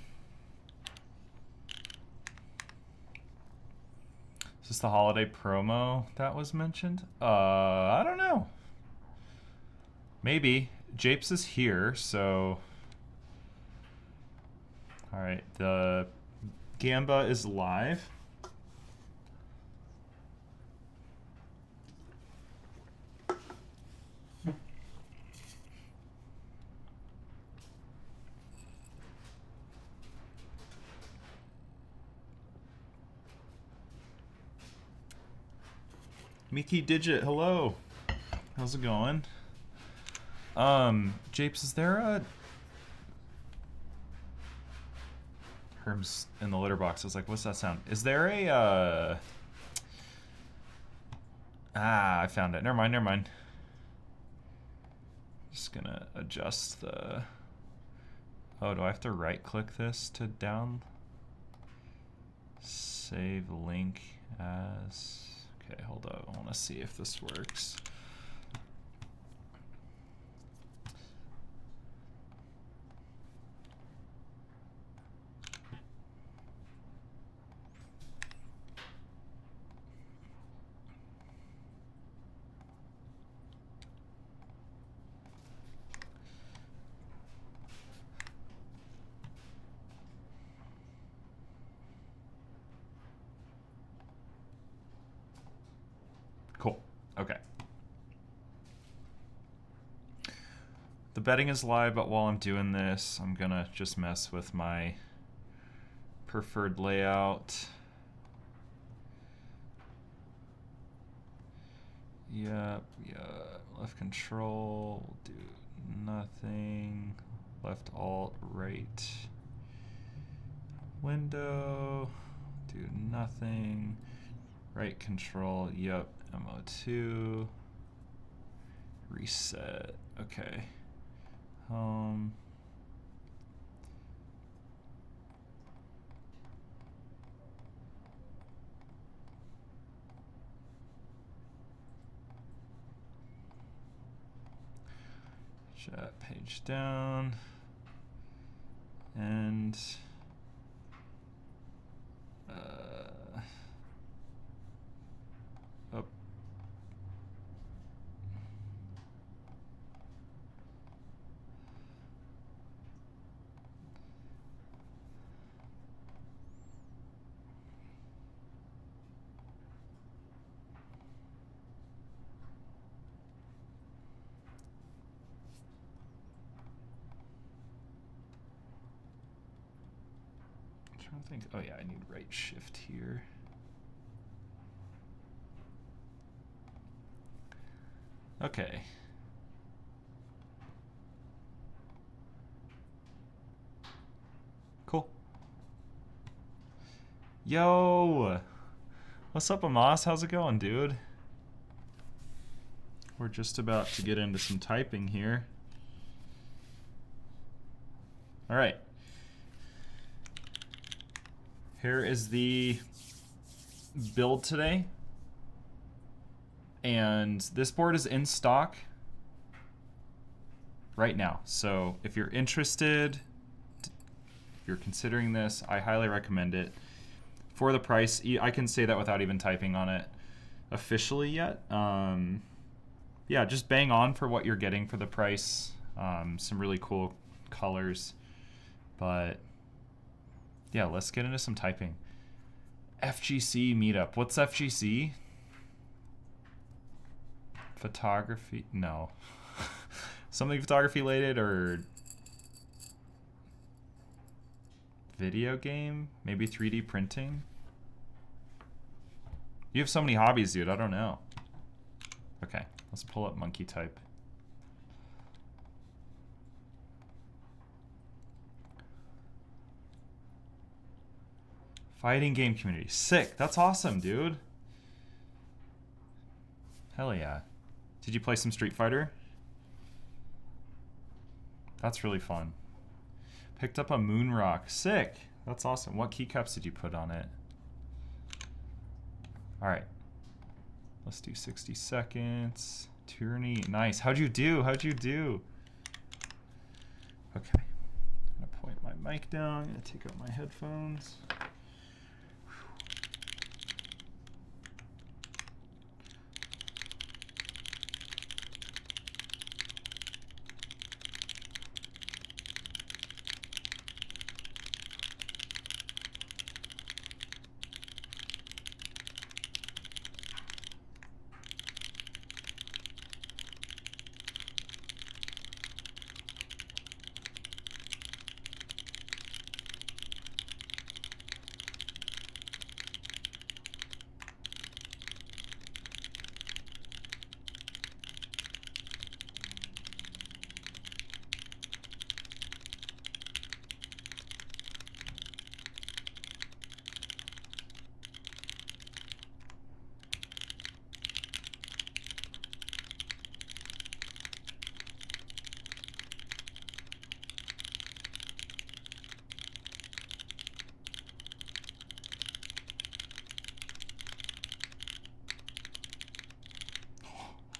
Is this the holiday promo that was mentioned? I don't know. Maybe. Japes is here, so... All right, the Gamba is live. Mickey Digit, hello. How's it going? Japes, is there a... Herm's in the litter box. I was like, what's that sound? Is there a, I found it. Never mind, never mind. Just gonna adjust the... Oh, do I have to right-click this to down? Save link as... Okay, hold up. I want to see if this works. Cool. Okay. The betting is live, but while I'm doing this, I'm gonna just mess with my preferred layout. Yep, yeah. Left control, we'll do nothing. Left alt, right window, do nothing. Right control, yep. MO2, reset, okay. Home. Chat page down. And up. I'm trying to think. Oh yeah, I need right shift here. Okay. Cool. Yo! What's up, Amos? How's it going, dude? We're just about to get into some typing here. All right. Here is the build today. And this board is in stock right now. So if you're interested, if you're considering this, I highly recommend it. For the price, I can say that without even typing on it officially yet. yeah, just bang on for what you're getting for the price. Some really cool colors. But yeah, let's get into some typing. FGC meetup. What's FGC? Photography? No. Something photography related or video game? Maybe 3D printing? You have so many hobbies, dude. I don't know. Okay, let's pull up monkey type. Fighting game community. Sick. That's awesome, dude. Hell yeah. Did you play some Street Fighter? That's really fun. Picked up a moon rock. Sick. That's awesome. What keycaps did you put on it? Alright. Let's do 60 seconds. Tyranny. Nice. How'd you do? How'd you do? Okay. I'm gonna point my mic down. I'm gonna take out my headphones.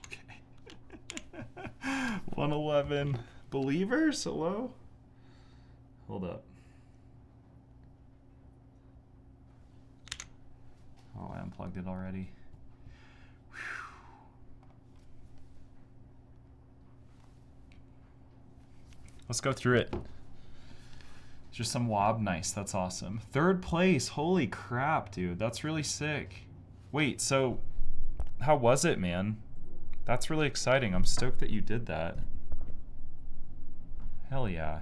Okay. 111 believers. Hello. Hold up. Oh, I unplugged it already. Whew. Let's go through it. Just some wob. Nice. That's awesome. 3rd place. Holy crap, dude. That's really sick. Wait, so how was it, man? That's really exciting. I'm stoked that you did that. Hell yeah.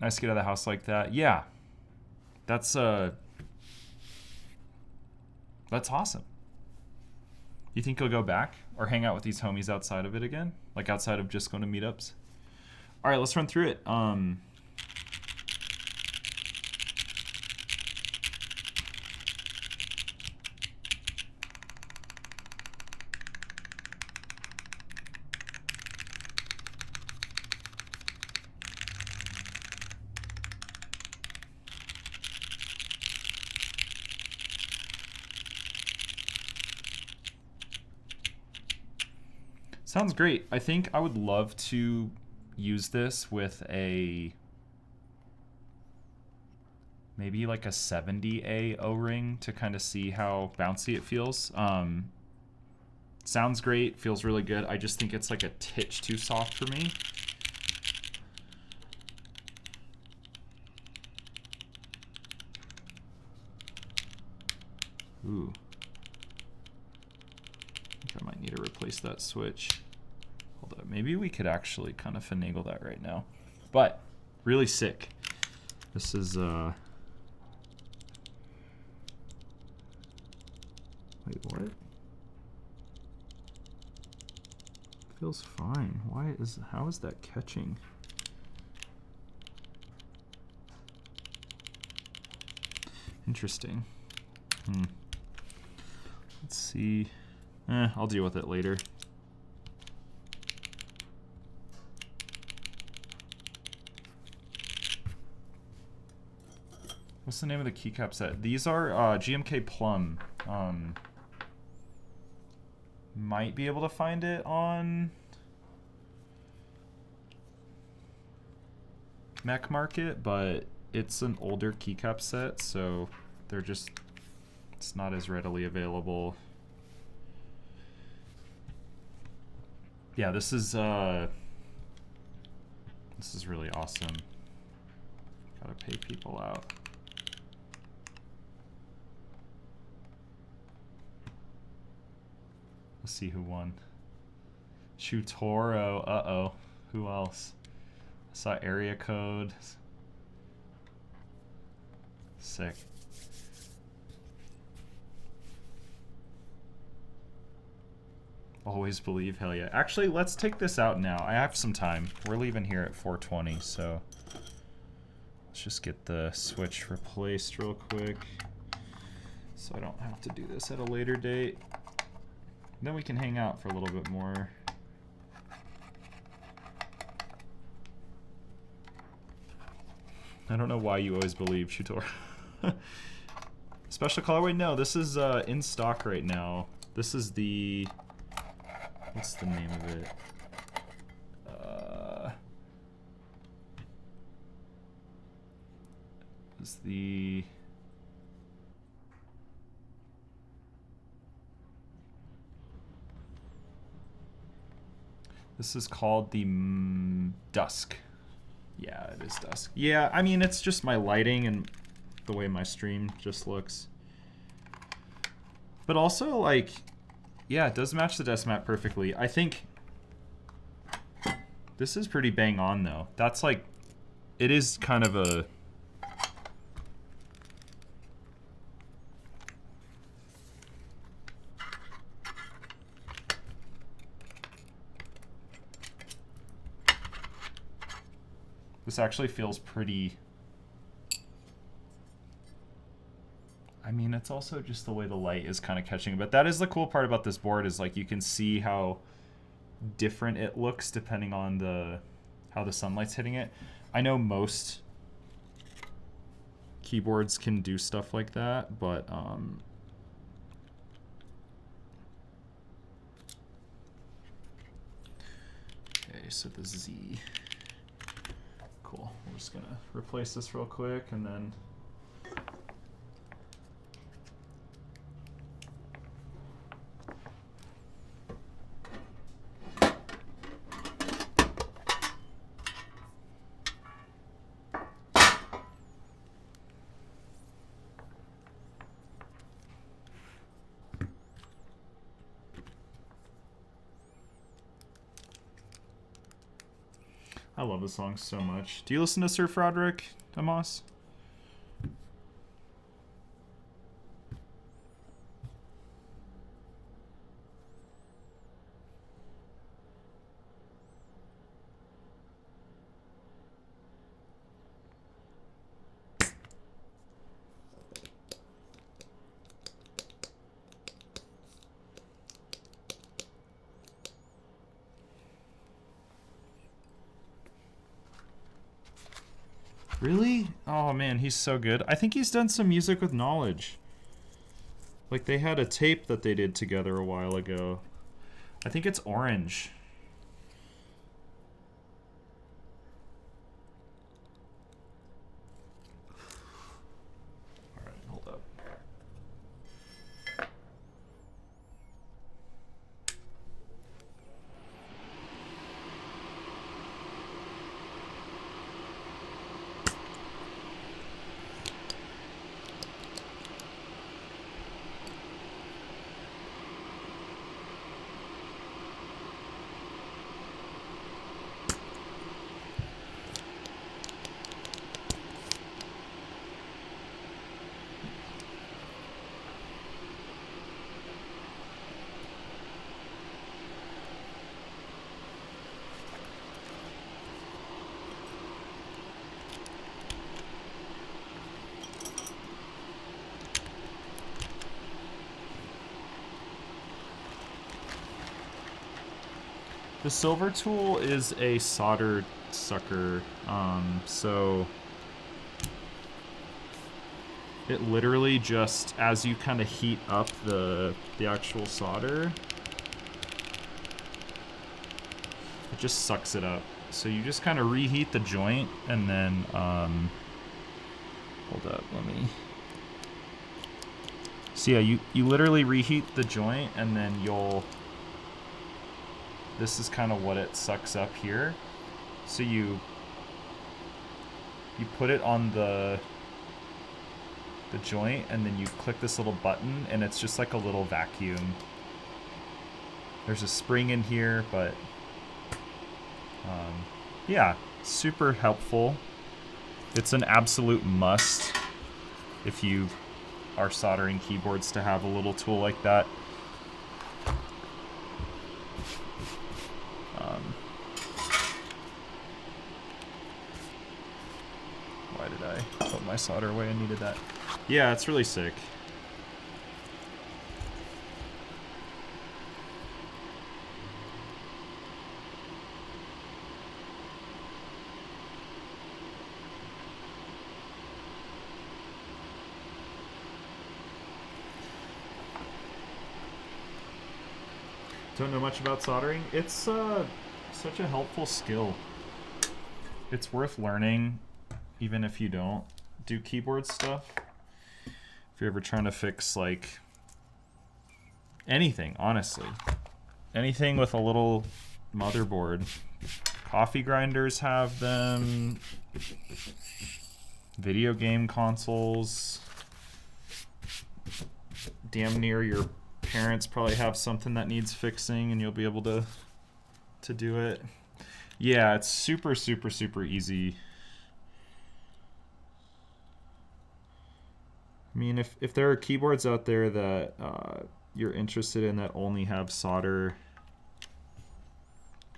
Nice to get out of the house like that. Yeah. That's awesome. You think you'll go back or hang out with these homies outside of it again? Like outside of just going to meetups? All right, let's run through it. Sounds great. I think I would love to use this with a maybe like a 70A O-ring to kind of see how bouncy it feels. Sounds great, feels really good. I just think it's like a titch too soft for me. Ooh. I think I might need to replace that switch. Hold up, maybe we could actually kind of finagle that right now. But, really sick. This is, wait, what? Feels fine. How is that catching? Interesting. Let's see. I'll deal with it later. What's the name of the keycap set? These are GMK Plum. Might be able to find it on Mech Market, but it's an older keycap set, so it's not as readily available. Yeah, this is really awesome. Gotta pay people out. Let's see who won. Chutoro. Uh-oh. Who else? I saw area code. Sick. Always believe, hell yeah. Actually, let's take this out now. I have some time. We're leaving here at 4:20, so let's just get the switch replaced real quick so I don't have to do this at a later date. Then we can hang out for a little bit more. I don't know why you always believe, Chutor. Special colorway? No, this is in stock right now. This is the... What's the name of it? It's the... This is called the Dusk. Yeah, it is Dusk. Yeah, I mean, it's just my lighting and the way my stream just looks. But also, like, yeah, it does match the desk mat perfectly. I think this is pretty bang on, though. That's like, it is kind of a... This actually feels pretty... I mean, it's also just the way the light is kind of catching. But that is the cool part about this board, is like you can see how different it looks depending on how the sunlight's hitting it. I know most keyboards can do stuff like that, but okay, so the Z. Cool. We're just gonna replace this real quick and then I love this song so much. Do you listen to Sir Frederick Amos? Really? Oh man, he's so good. I think he's done some music with Knowledge. Like they had a tape that they did together a while ago. I think it's Orange. All right, hold up. The silver tool is a solder sucker, so it literally just, as you kind of heat up the actual solder, it just sucks it up. So you just kind of reheat the joint and then, hold up, let me... So yeah, you literally reheat the joint and then this is kind of what it sucks up here. So you put it on the joint, and then you click this little button, and it's just like a little vacuum. There's a spring in here, but yeah, super helpful. It's an absolute must if you are soldering keyboards to have a little tool like that. Why did I put my solder away? I needed that. Yeah, it's really sick. Don't know much about soldering. It's such a helpful skill. It's worth learning, even if you don't do keyboard stuff. If you're ever trying to fix like anything, honestly, anything with a little motherboard. Coffee grinders have them. Video game consoles. Damn near your parents probably have something that needs fixing, and you'll be able to do it. Yeah, it's super, super, super easy. I mean, if there are keyboards out there that you're interested in that only have solder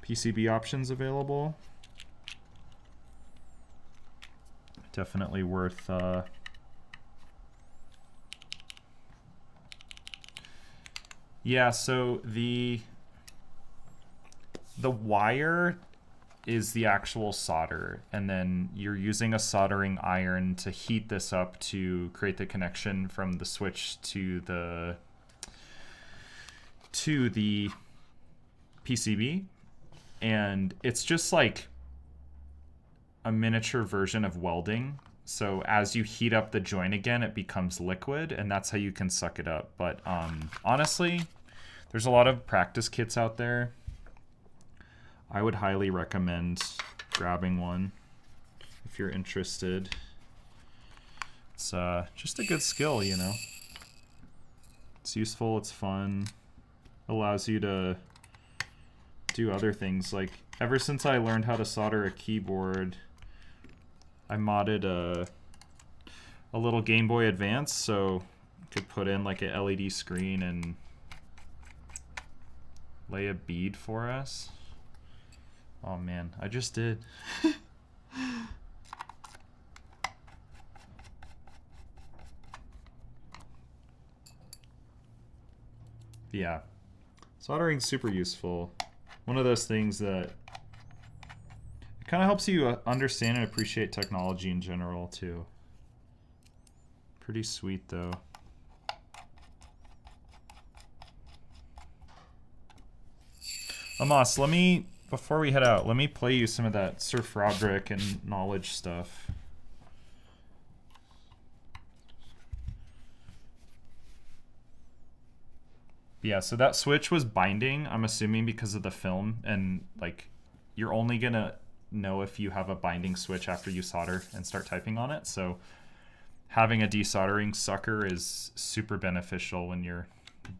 PCB options available, definitely worth yeah, so the wire is the actual solder, and then you're using a soldering iron to heat this up to create the connection from the switch to the PCB. And it's just like a miniature version of welding. So as you heat up the joint again, it becomes liquid, and that's how you can suck it up. But honestly, there's a lot of practice kits out there. I would highly recommend grabbing one if you're interested. It's just a good skill, you know. It's useful, it's fun, allows you to do other things. Like, ever since I learned how to solder a keyboard, I modded a little Game Boy Advance, so you could put in like a LED screen and lay a bead for us. Oh man, I just did. Yeah, soldering's super useful. One of those things that it kind of helps you understand and appreciate technology in general too. Pretty sweet though. Amos, before we head out, let me play you some of that Sir Froderick and knowledge stuff. Yeah, so that switch was binding, I'm assuming because of the film, and like you're only gonna know if you have a binding switch after you solder and start typing on it. So having a desoldering sucker is super beneficial when you're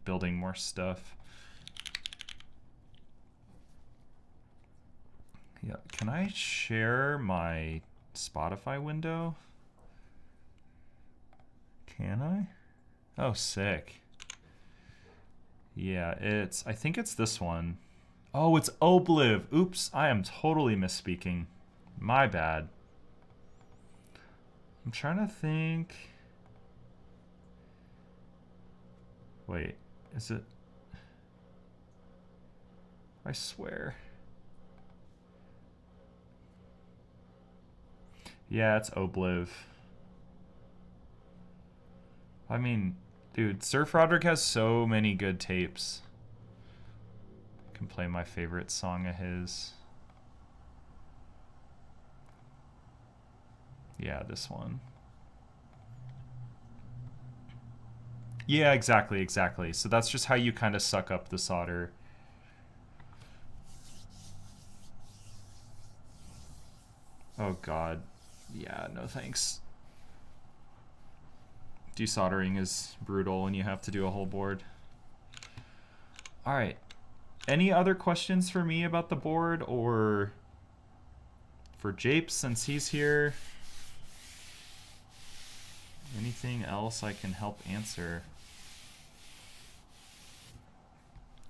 building more stuff. Yeah, can I share my Spotify window? Can I? Oh, sick. Yeah, I think it's this one. Oh, it's Obliv. Oops, I am totally misspeaking. My bad. I'm trying to think. Wait, is it? I swear. Yeah, it's Obliv. I mean, dude, Sir Froderick has so many good tapes. I can play my favorite song of his. Yeah, this one. Yeah, exactly. So that's just how you kind of suck up the solder. Oh god. Yeah, no thanks. Desoldering is brutal when you have to do a whole board. Alright. Any other questions for me about the board or for Japes since he's here? Anything else I can help answer?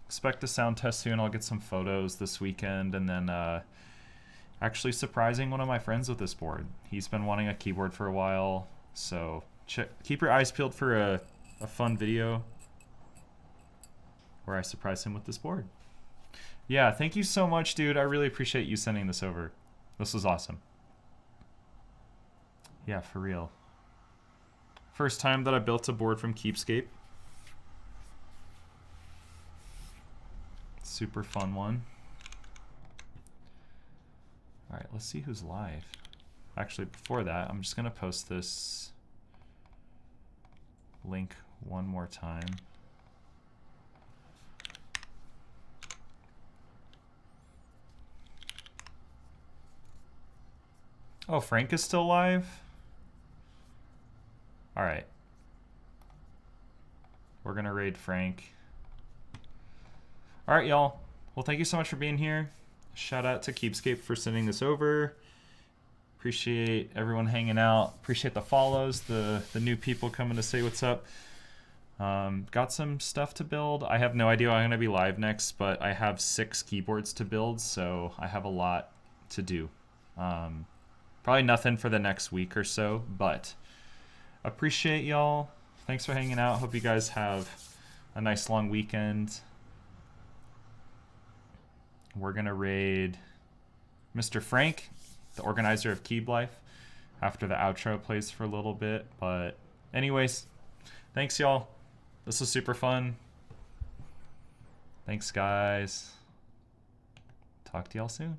Expect a sound test soon. I'll get some photos this weekend, and then actually surprising one of my friends with this board. He's been wanting a keyboard for a while, so keep your eyes peeled for a fun video where I surprise him with this board. Yeah, thank you so much, dude. I really appreciate you sending this over. This was awesome. Yeah, for real. First time that I built a board from Keebscape. Super fun one. All right, let's see who's live. Actually, before that, I'm just gonna post this link one more time. Oh, Frank is still live? All right. We're gonna raid Frank. All right, y'all. Well, thank you so much for being here. Shout out to Keebscape for sending this over. Appreciate everyone hanging out. Appreciate the follows, the new people coming to say what's up. Got some stuff to build. I have no idea when I'm gonna be live next, but I have 6 keyboards to build, so I have a lot to do. Probably nothing for the next week or so, but appreciate y'all. Thanks for hanging out. Hope you guys have a nice long weekend. We're gonna raid Mr. Frank, the organizer of Keeb Life, after the outro plays for a little bit. But anyways, thanks y'all. This was super fun. Thanks guys. Talk to y'all soon.